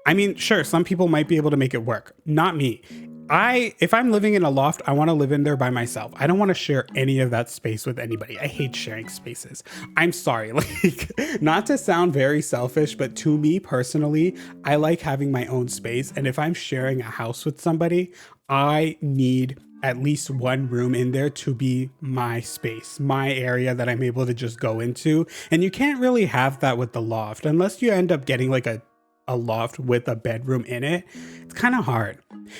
I mean, sure, some people might be able to make it work. Not me. If I'm living in a loft, I want to live in there by myself. I don't want to share any of that space with anybody. I hate sharing spaces. I'm sorry, like, not to sound very selfish, but to me personally, I like having my own space. And if I'm sharing a house with somebody, I need at least one room in there to be my space, my area that I'm able to just go into. And you can't really have that with the loft unless you end up getting like a loft with a bedroom in it. It's kind of hard.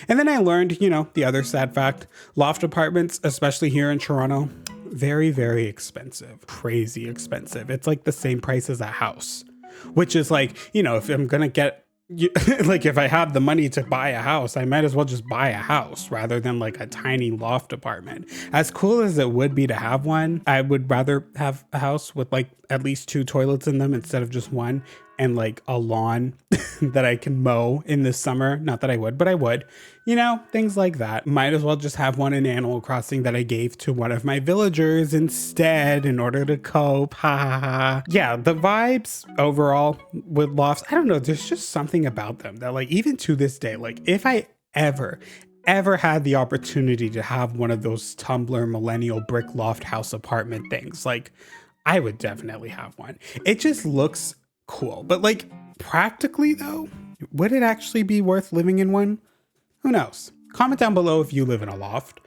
And then I learned, you know, the other sad fact, loft apartments, especially here in Toronto, very, very expensive, crazy expensive. It's like the same price as a house, which is like, you know, if I'm going to get like if I have the money to buy a house, I might as well just buy a house rather than like a tiny loft apartment. As cool as it would be to have one, I would rather have a house with like at least 2 toilets in them instead of just one, and like a lawn that I can mow in the summer. Not that I would, but I would, you know, things like that. Might as well just have one in Animal Crossing that I gave to one of my villagers instead in order to cope. Ha ha ha. Yeah, the vibes overall with lofts, I don't know, there's just something about them that like even to this day, like if I ever had the opportunity to have one of those Tumblr millennial brick loft house apartment things, like I would definitely have one. It just looks cool. But like practically though, would it actually be worth living in one? Who knows? Comment down below if you live in a loft,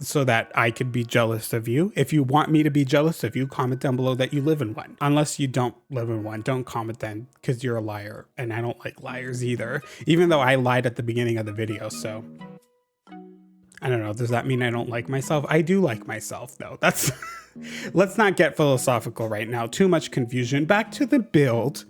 so that I could be jealous of you. If you want me to be jealous of you, comment down below that you live in one. Unless you don't live in one, don't comment then, because you're a liar. And I don't like liars either, even though I lied at the beginning of the video. So I don't know. Does that mean I don't like myself? I do like myself though. That's let's not get philosophical right now. Too much confusion. Back to the build.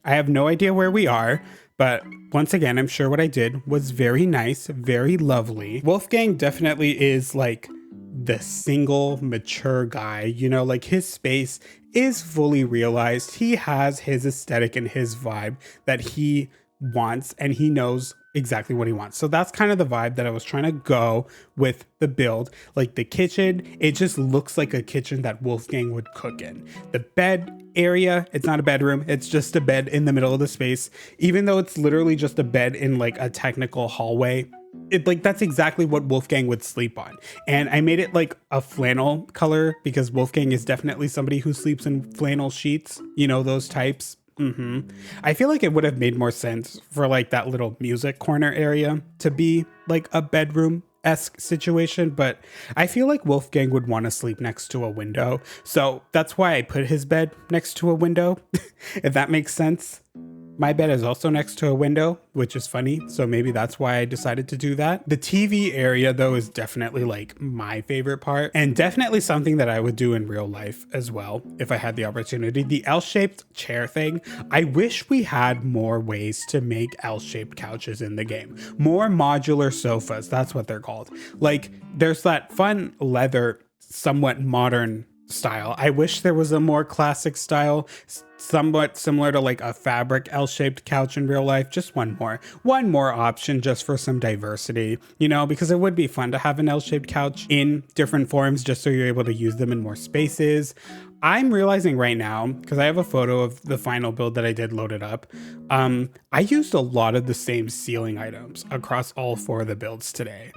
I have no idea where we are, but once again, I'm sure what I did was very nice, very lovely. Wolfgang definitely is like the single mature guy, you know, like his space is fully realized. He has his aesthetic and his vibe that he wants, and he knows exactly what he wants. So that's kind of the vibe that I was trying to go with the build. Like the kitchen, it just looks like a kitchen that Wolfgang would cook in. The bed area, it's not a bedroom, it's just a bed in the middle of the space. Even though it's literally just a bed in like a technical hallway, it like that's exactly what Wolfgang would sleep on. And I made it like a flannel color because Wolfgang is definitely somebody who sleeps in flannel sheets, you know, those types. I feel like it would have made more sense for like that little music corner area to be like a bedroom-esque situation, but I feel like Wolfgang would want to sleep next to a window. So that's why I put his bed next to a window, if that makes sense. My bed is also next to a window, which is funny. So maybe that's why I decided to do that. The TV area though is definitely like my favorite part, and definitely something that I would do in real life as well if I had the opportunity. The L-shaped chair thing. I wish we had more ways to make L-shaped couches in the game. More modular sofas, that's what they're called. Like there's that fun leather, somewhat modern style. I wish there was a more classic style, somewhat similar to like a fabric L-shaped couch in real life. Just one more option just for some diversity, you know, because it would be fun to have an L-shaped couch in different forms just so you're able to use them in more spaces. I'm realizing right now, because I have a photo of the final build that I did loaded up, I used a lot of the same ceiling items across all 4 of the builds today.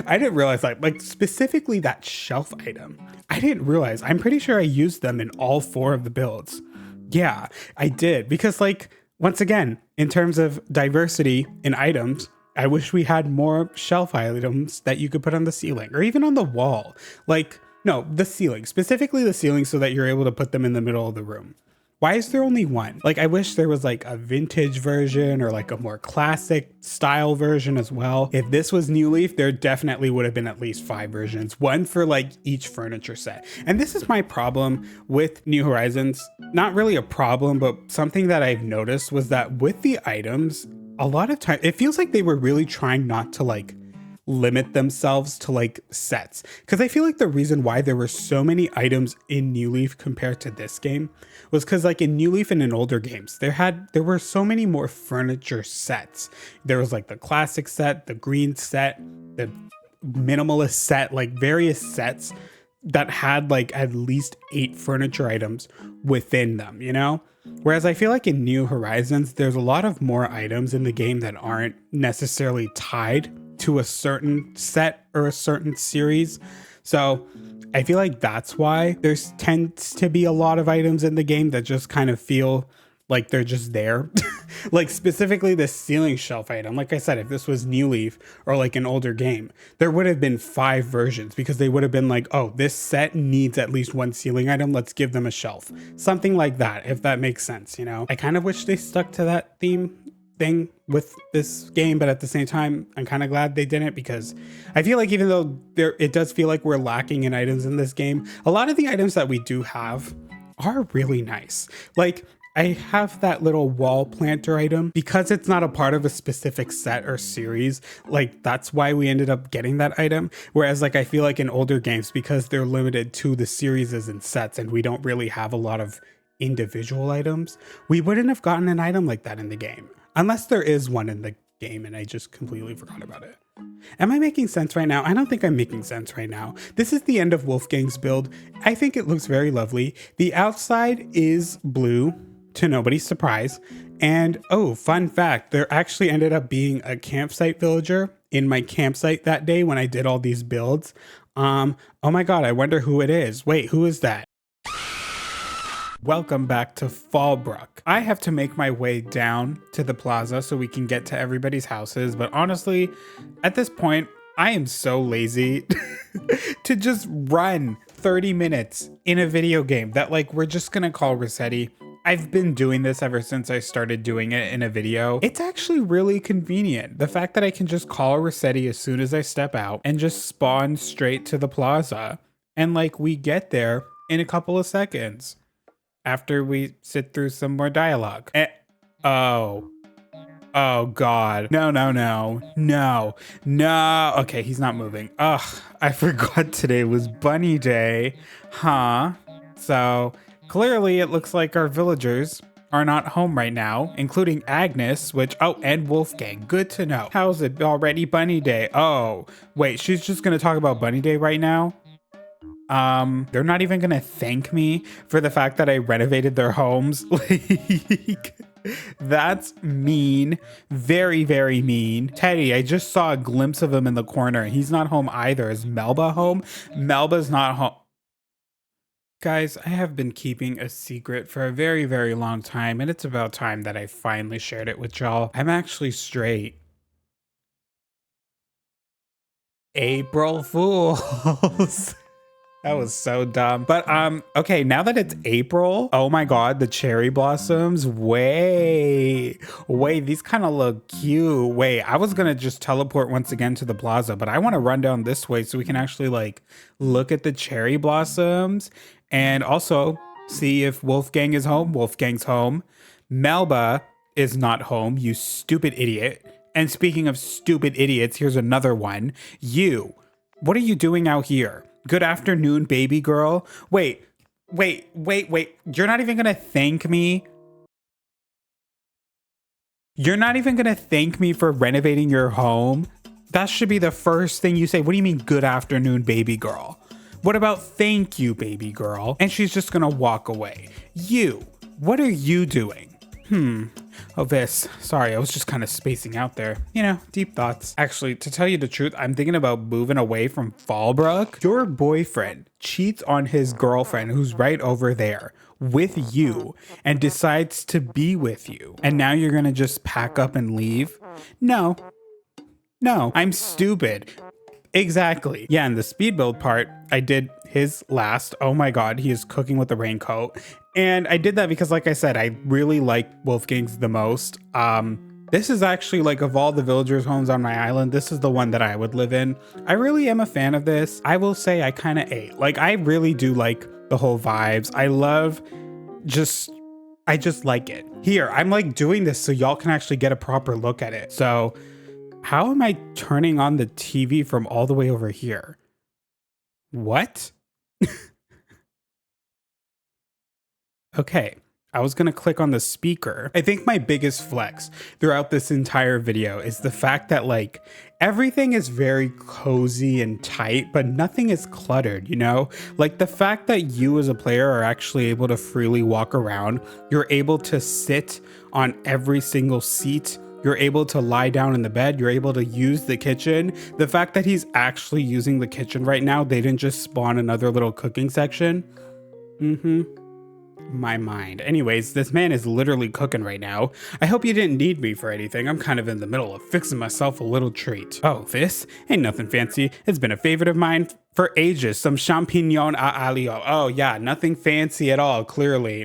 I didn't realize like specifically that shelf item. I didn't realize. I'm pretty sure I used them in all 4 of the builds. Yeah, I did. Because like, once again, in terms of diversity in items, I wish we had more shelf items that you could put on the ceiling or even on the wall. Like, no, the ceiling, specifically the ceiling, so that you're able to put them in the middle of the room. Why is there only one? Like, I wish there was like a vintage version or like a more classic style version as well. If this was New Leaf, there definitely would have been at least 5 versions, one for like each furniture set. And this is my problem with New Horizons. Not really a problem, but something that I've noticed was that with the items, a lot of time, it feels like they were really trying not to like limit themselves to like sets, because I feel like the reason why there were so many items in New Leaf compared to this game was because like in New Leaf and in older games there were so many more furniture sets. There was like the classic set, the green set, the minimalist set, like various sets that had like at least 8 furniture items within them, you know? Whereas I feel like in New Horizons, there's a lot of more items in the game that aren't necessarily tied to a certain set or a certain series. So I feel like that's why there tends to be a lot of items in the game that just kind of feel like they're just there. Like specifically the ceiling shelf item. Like I said, if this was New Leaf or like an older game, there would have been 5 versions because they would have been like, oh, this set needs at least 1 ceiling item. Let's give them a shelf. Something like that, if that makes sense, you know? I kind of wish they stuck to that thing with this game, but at the same time, I'm kind of glad they didn't, because I feel like even though it does feel like we're lacking in items in this game, a lot of the items that we do have are really nice. Like, I have that little wall planter item because it's not a part of a specific set or series. Like, that's why we ended up getting that item. Whereas like, I feel like in older games, because they're limited to the series and sets and we don't really have a lot of individual items, we wouldn't have gotten an item like that in the game. Unless there is one in the game and I just completely forgot about it. Am I making sense right now? I don't think I'm making sense right now. This is the end of Wolfgang's build. I think it looks very lovely. The outside is blue, to nobody's surprise. And oh, fun fact, there actually ended up being a campsite villager in my campsite that day when I did all these builds. Oh my god, I wonder who it is. Wait, who is that? Welcome back to Fallbrook. I have to make my way down to the plaza so we can get to everybody's houses, but honestly, at this point, I am so lazy to just run 30 minutes in a video game that like we're just gonna call Renovated. I've been doing this ever since I started doing it in a video. It's actually really convenient. The fact that I can just call Renovated as soon as I step out and just spawn straight to the plaza. And like we get there in a couple of seconds after we sit through some more dialogue. Oh god. No. Okay, he's not moving. Ugh, I forgot today was bunny day. Huh? So clearly it looks like our villagers are not home right now, including AGNES, and Wolfgang. Good to know. How's it already bunny day? Oh, wait, she's just gonna talk about bunny day right now? They're not even gonna thank me for the fact that I renovated their homes. Like, that's mean. Very, very mean. Teddy, I just saw a glimpse of him in the corner. He's not home either. Is MELBA home? MELBA's not home. Guys, I have been keeping a secret for a very, very long time, and it's about time that I finally shared it with y'all. I'm actually straight. April Fools. That was so dumb. But okay, now that it's April, oh my god, the cherry blossoms. Wait, these kind of look cute. Wait, I was gonna just teleport once again to the plaza, but I want to run down this way so we can actually like look at the cherry blossoms and also see if Wolfgang is home. Wolfgang's home. MELBA is not home, you stupid idiot. And speaking of stupid idiots, here's another one. You, what are you doing out here? Good afternoon, baby girl. Wait. You're not even gonna thank me? You're not even gonna thank me for renovating your home? That should be the first thing you say. What do you mean, good afternoon, baby girl? What about thank you, baby girl? And she's just gonna walk away. You, what are you doing? Oh, this. Sorry, I was just kind of spacing out there. You know, deep thoughts. Actually, to tell you the truth, I'm thinking about moving away from Fallbrook. Your boyfriend cheats on his girlfriend, who's right over there, with you, and decides to be with you. And now you're gonna just pack up and leave? No, I'm stupid. Exactly. Yeah, in the speed build part, I did his last. Oh my god, he is cooking with the raincoat. And I did that because, like I said, I really like Wolfgang's the most. This is actually, like, of all the villagers' homes on my island, this is the one that I would live in. I really am a fan of this. I will say I kind of ate. Like, I really do like the whole vibes. I just like it. Here, I'm like doing this so y'all can actually get a proper look at it. So how am I turning on the TV from all the way over here? What? Okay, I was gonna click on the speaker. I think my biggest flex throughout this entire video is the fact that like everything is very cozy and tight, but nothing is cluttered, you know? Like the fact that you as a player are actually able to freely walk around, you're able to sit on every single seat, you're able to lie down in the bed, you're able to use the kitchen. The fact that he's actually using the kitchen right now, they didn't just spawn another little cooking section. My mind. Anyways, this man is literally cooking right now. I hope you didn't need me for anything. I'm kind of in the middle of fixing myself a little treat. Oh, this ain't nothing fancy. It's been a favorite of mine for ages. Some champignon a alio. Oh yeah, nothing fancy at all, clearly.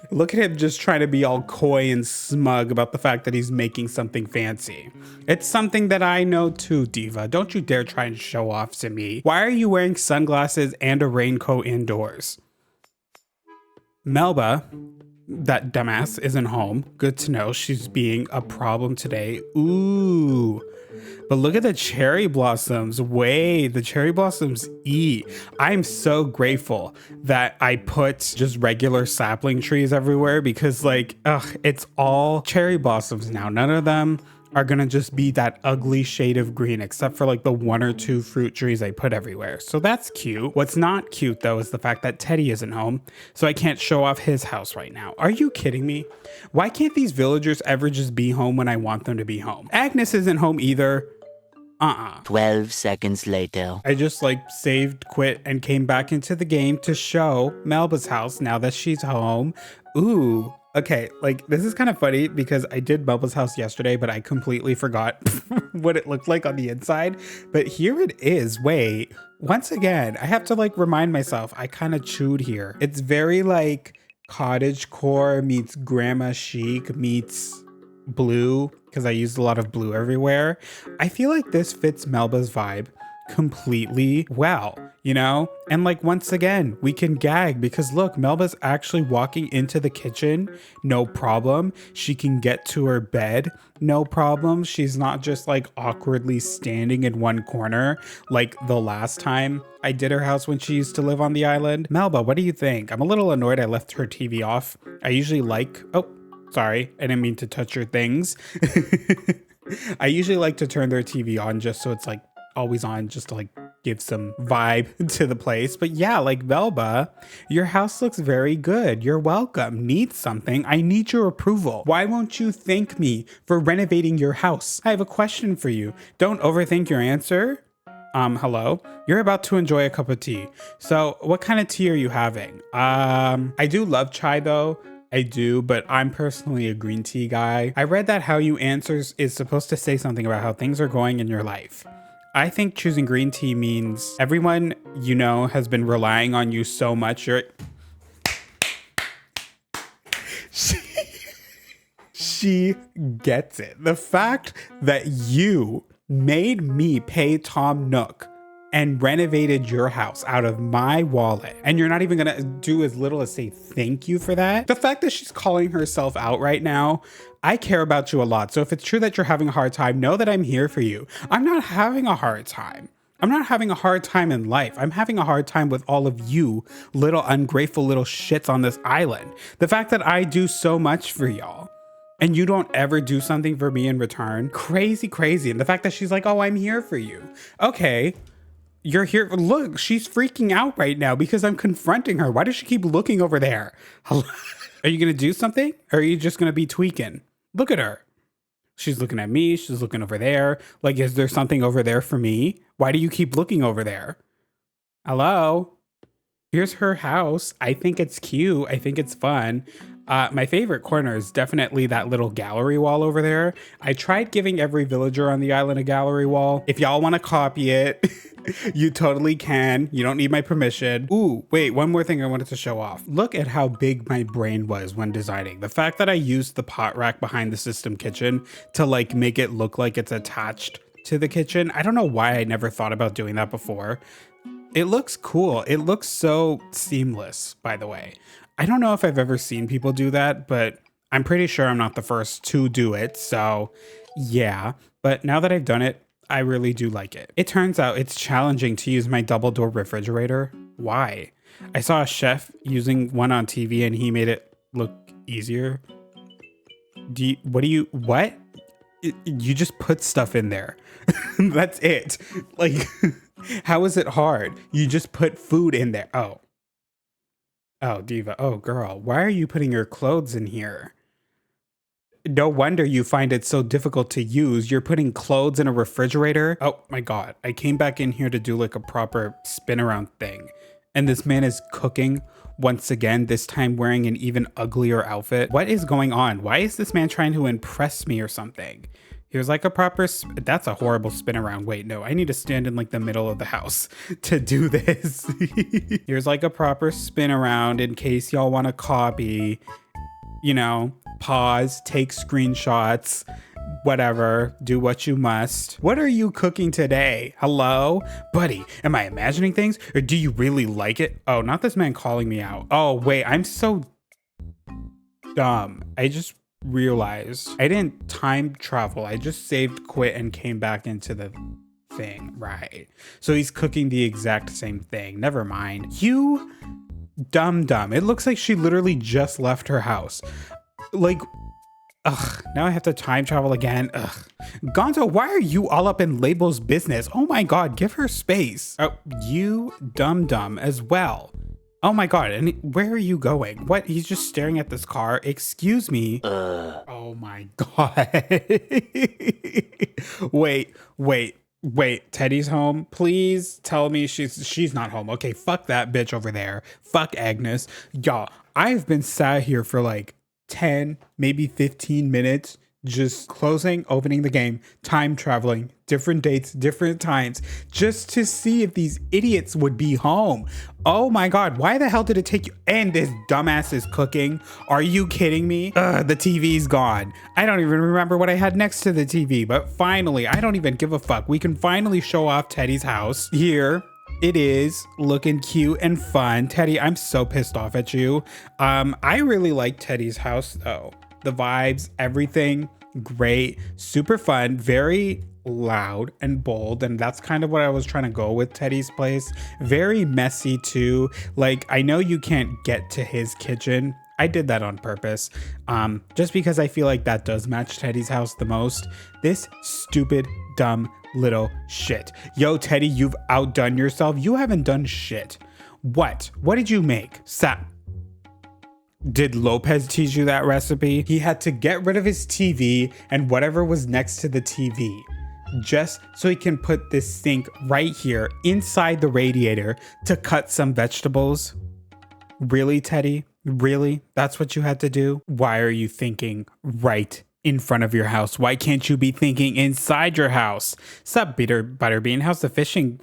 Look at him just trying to be all coy and smug about the fact that he's making something fancy. It's something that I know too, Diva. Don't you dare try and show off to me. Why are you wearing sunglasses and a raincoat indoors? Melba, that dumbass, isn't home. Good to know. She's being a problem today. Ooh. But look at the cherry blossoms. Wait, the cherry blossoms eat. I'm so grateful that I put just regular sapling trees everywhere because like, it's all cherry blossoms now. None of them are gonna just be that ugly shade of green except for like the 1 or 2 fruit trees I put everywhere. So that's cute. What's not cute though is the fact that Teddy isn't home, so I can't show off his house right now. Are you kidding me? Why can't these villagers ever just be home when I want them to be home? Agnes isn't home either. 12 seconds later. I just like saved, quit, and came back into the game to show Melba's house now that she's home. Ooh. Okay, like this is kind of funny because I did Melba's house yesterday, but I completely forgot what it looked like on the inside. But here it is. Wait, once again, I have to like remind myself, I kind of chewed here. It's very like cottagecore meets grandma chic meets blue because I used a lot of blue everywhere. I feel like this fits Melba's vibe completely well, you know? And like once again, we can gag because look, Melba's actually walking into the kitchen, no problem. She can get to her bed, no problem. She's not just like awkwardly standing in one corner like the last time I did her house when she used to live on the island. Melba, what do you think? I'm a little annoyed I left her TV off. I usually like, oh, sorry, I didn't mean to touch your things. I usually like to turn their TV on just so it's like always on, just to like give some vibe to the place. But yeah, like Melba, your house looks very good. You're welcome. Need something? I need your approval. Why won't you thank me for renovating your house? I have a question for you. Don't overthink your answer. Hello? You're about to enjoy a cup of tea. So what kind of tea are you having? I do love chai though. I do, but I'm personally a green tea guy. I read that how you answers is supposed to say something about how things are going in your life. I think choosing green tea means everyone you know has been relying on you so much. She gets it. The fact that you made me pay Tom Nook and renovated your house out of my wallet, and you're not even gonna do as little as say thank you for that. The fact that she's calling herself out right now, I care about you a lot. So if it's true that you're having a hard time, know that I'm here for you. I'm not having a hard time. I'm not having a hard time in life. I'm having a hard time with all of you little ungrateful little shits on this island. The fact that I do so much for y'all and you don't ever do something for me in return, crazy, crazy. And the fact that she's like, oh, I'm here for you. Okay. You're here. Look, she's freaking out right now because I'm confronting her. Why does she keep looking over there? Are you going to do something? Or are you just going to be tweaking? Look at her. She's looking at me. She's looking over there. Like, is there something over there for me? Why do you keep looking over there? Hello? Here's her house. I think it's cute. I think it's fun. My favorite corner is definitely that little gallery wall over there. I tried giving every villager on the island a gallery wall. If y'all want to copy it, you totally can. You don't need my permission. Ooh, wait, one more thing I wanted to show off. Look at how big my brain was when designing. The fact that I used the pot rack behind the system kitchen to like make it look like it's attached to the kitchen. I don't know why I never thought about doing that before. It looks cool. It looks so seamless, by the way. I don't know if I've ever seen people do that, but I'm pretty sure I'm not the first to do it. So yeah, but now that I've done it, I really do like it. It turns out it's challenging to use my double door refrigerator. Why? I saw a chef using one on TV and he made it look easier. What? You just put stuff in there. That's it. Like, how is it hard? You just put food in there. Oh, Diva. Oh, girl. Why are you putting your clothes in here? No wonder you find it so difficult to use. You're putting clothes in a refrigerator. Oh my God. I came back in here to do like a proper spin around thing. And this man is cooking once again, this time wearing an even uglier outfit. What is going on? Why is this man trying to impress me or something? Here's like a proper, that's a horrible spin around. Wait, no, I need to stand in like the middle of the house to do this. Here's like a proper spin around in case y'all want to copy, you know, pause, take screenshots, whatever, do what you must. What are you cooking today? Hello? Buddy, am I imagining things or do you really like it? Oh, not this man calling me out. Oh, wait, I'm so dumb. I just realized I didn't time travel. I just saved, quit, and came back into the thing. Right. So he's cooking the exact same thing. Never mind. You dumb. It looks like she literally just left her house. Like, ugh, now I have to time travel again. Ugh. Gonzo, why are you all up in Label's business? Oh my God, give her space. Oh, you dumb as well. Oh my God, and where are you going? What? He's just staring at this car. Excuse me. Oh my God. Wait. Teddy's home? Please tell me she's not home. Okay, fuck that bitch over there. Fuck Agnes. Y'all, I've been sat here for like 10, maybe 15 minutes, just closing, opening the game, time traveling, different dates, different times, just to see if these idiots would be home. Oh my God, why the hell did it take you? And this dumbass is cooking. Are you kidding me? The TV's gone. I don't even remember what I had next to the TV, but finally, I don't even give a fuck. We can finally show off Teddy's house. Here it is, looking cute and fun. Teddy, I'm so pissed off at you. I really like Teddy's house though. The vibes, everything, great, super fun, very loud and bold, and that's kind of what I was trying to go with Teddy's place. Very messy too. Like, I know you can't get to his kitchen. I did that on purpose, just because I feel like that does match Teddy's house the most. This stupid, dumb little shit. Yo, Teddy, you've outdone yourself. You haven't done shit. What did you make? Did Lopez teach you that recipe? He had to get rid of his TV and whatever was next to the TV, just so he can put this sink right here inside the radiator to cut some vegetables. Really, Teddy? Really? That's what you had to do? Why are you thinking right in front of your house? Why can't you be thinking inside your house? Sup, Butterbean? How's the fishing?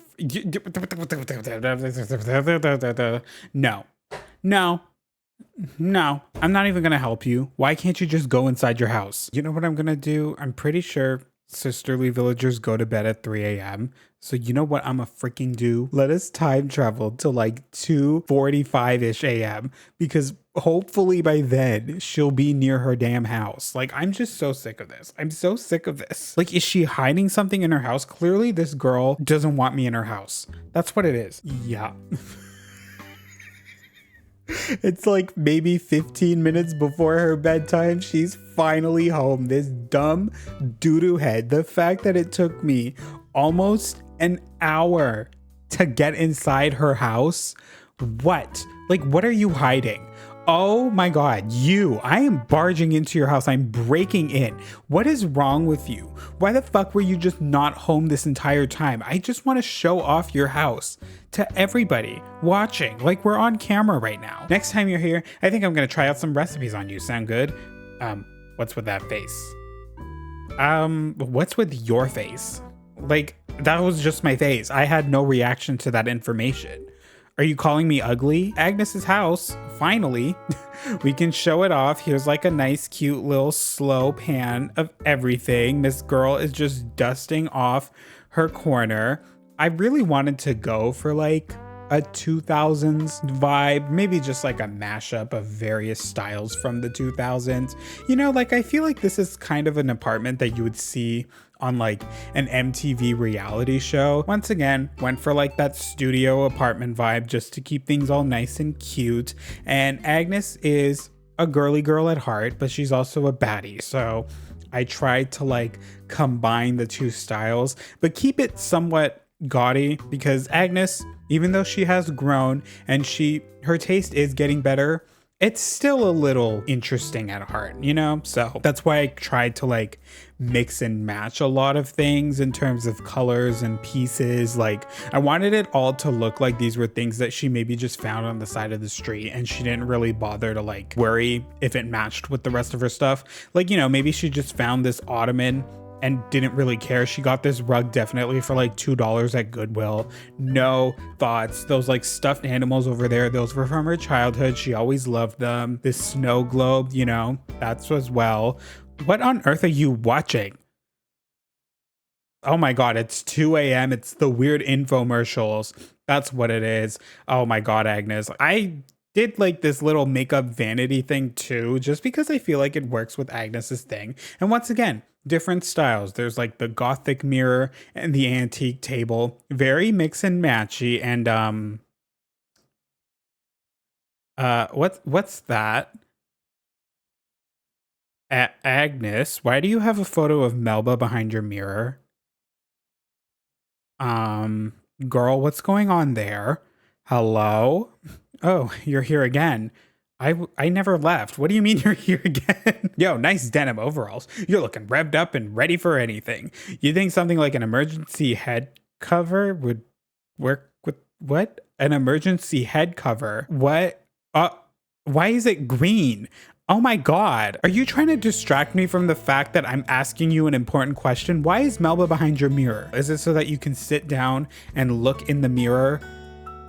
No, I'm not even gonna help you. Why can't you just go inside your house? You know what I'm gonna do? I'm pretty sure sisterly villagers go to bed at 3 a.m. So you know what I'm a freaking do? Let us time travel to like 2:45-ish a.m. because hopefully by then she'll be near her damn house. Like, I'm just so sick of this. I'm so sick of this. Like, is she hiding something in her house? Clearly this girl doesn't want me in her house. That's what it is. Yeah. It's like maybe 15 minutes before her bedtime. She's finally home. This dumb doo-doo head. The fact that it took me almost an hour to get inside her house. What? Like, what are you hiding? Oh my God, I am barging into your house. I'm breaking in. What is wrong with you? Why the fuck were you just not home this entire time? I just want to show off your house to everybody watching. Like, we're on camera right now. Next time you're here, I think I'm going to try out some recipes on you. Sound good? What's with that face? What's with your face? Like, that was just my face. I had no reaction to that information. Are you calling me ugly? Agnes's house, finally. We can show it off. Here's like a nice, cute little slow pan of everything. This girl is just dusting off her corner. I really wanted to go for like a 2000s vibe, maybe just like a mashup of various styles from the 2000s. You know, like, I feel like this is kind of an apartment that you would see on like an MTV reality show. Once again, went for like that studio apartment vibe just to keep things all nice and cute. And Agnes is a girly girl at heart, but she's also a baddie. So I tried to like combine the two styles, but keep it somewhat gaudy, because Agnes, even though she has grown and her taste is getting better, it's still a little interesting at heart, you know? So that's why I tried to like mix and match a lot of things in terms of colors and pieces. Like I wanted it all to look like these were things that she maybe just found on the side of the street, and she didn't really bother to like worry if it matched with the rest of her stuff. Like, you know, maybe she just found this ottoman and didn't really care. She got this rug definitely for like $2 at Goodwill. No thoughts. Those like stuffed animals over there, those were from her childhood. She always loved them. This snow globe, you know, that's as well. What on earth are you watching? Oh my God, it's 2 a.m. It's the weird infomercials. That's what it is. Oh my God, Agnes. I did like this little makeup vanity thing too, just because I feel like it works with Agnes's thing. And once again, different styles. There's like the gothic mirror and the antique table. Very mix and matchy. And what's that? Agnes, why do you have a photo of Melba behind your mirror? Girl, what's going on there? Hello? Oh, you're here again. I never left. What do you mean you're here again? Yo, nice denim overalls. You're looking revved up and ready for anything. You think something like an emergency head cover would work with what? An emergency head cover? What? Why is it green? Oh my God. Are you trying to distract me from the fact that I'm asking you an important question? Why is Melba behind your mirror? Is it so that you can sit down and look in the mirror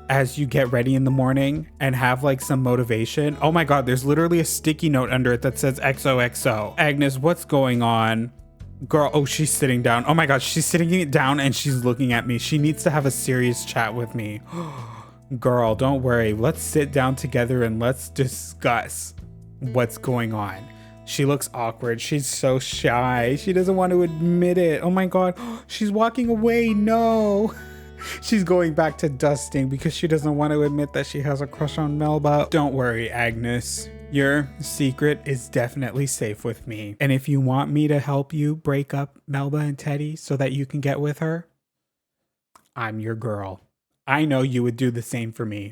as you get ready in the morning and have like some motivation? Oh my God, there's literally a sticky note under it that says XOXO. Agnes, what's going on? Girl, oh, she's sitting down. Oh my God, she's sitting down and she's looking at me. She needs to have a serious chat with me. Girl, don't worry. Let's sit down together and let's discuss what's going on. She looks awkward. She's so shy. She doesn't want to admit it. Oh my God, she's walking away. No. She's going back to dusting because she doesn't want to admit that she has a crush on Melba. Don't worry, Agnes. Your secret is definitely safe with me. And if you want me to help you break up Melba and Teddy so that you can get with her, I'm your girl. I know you would do the same for me.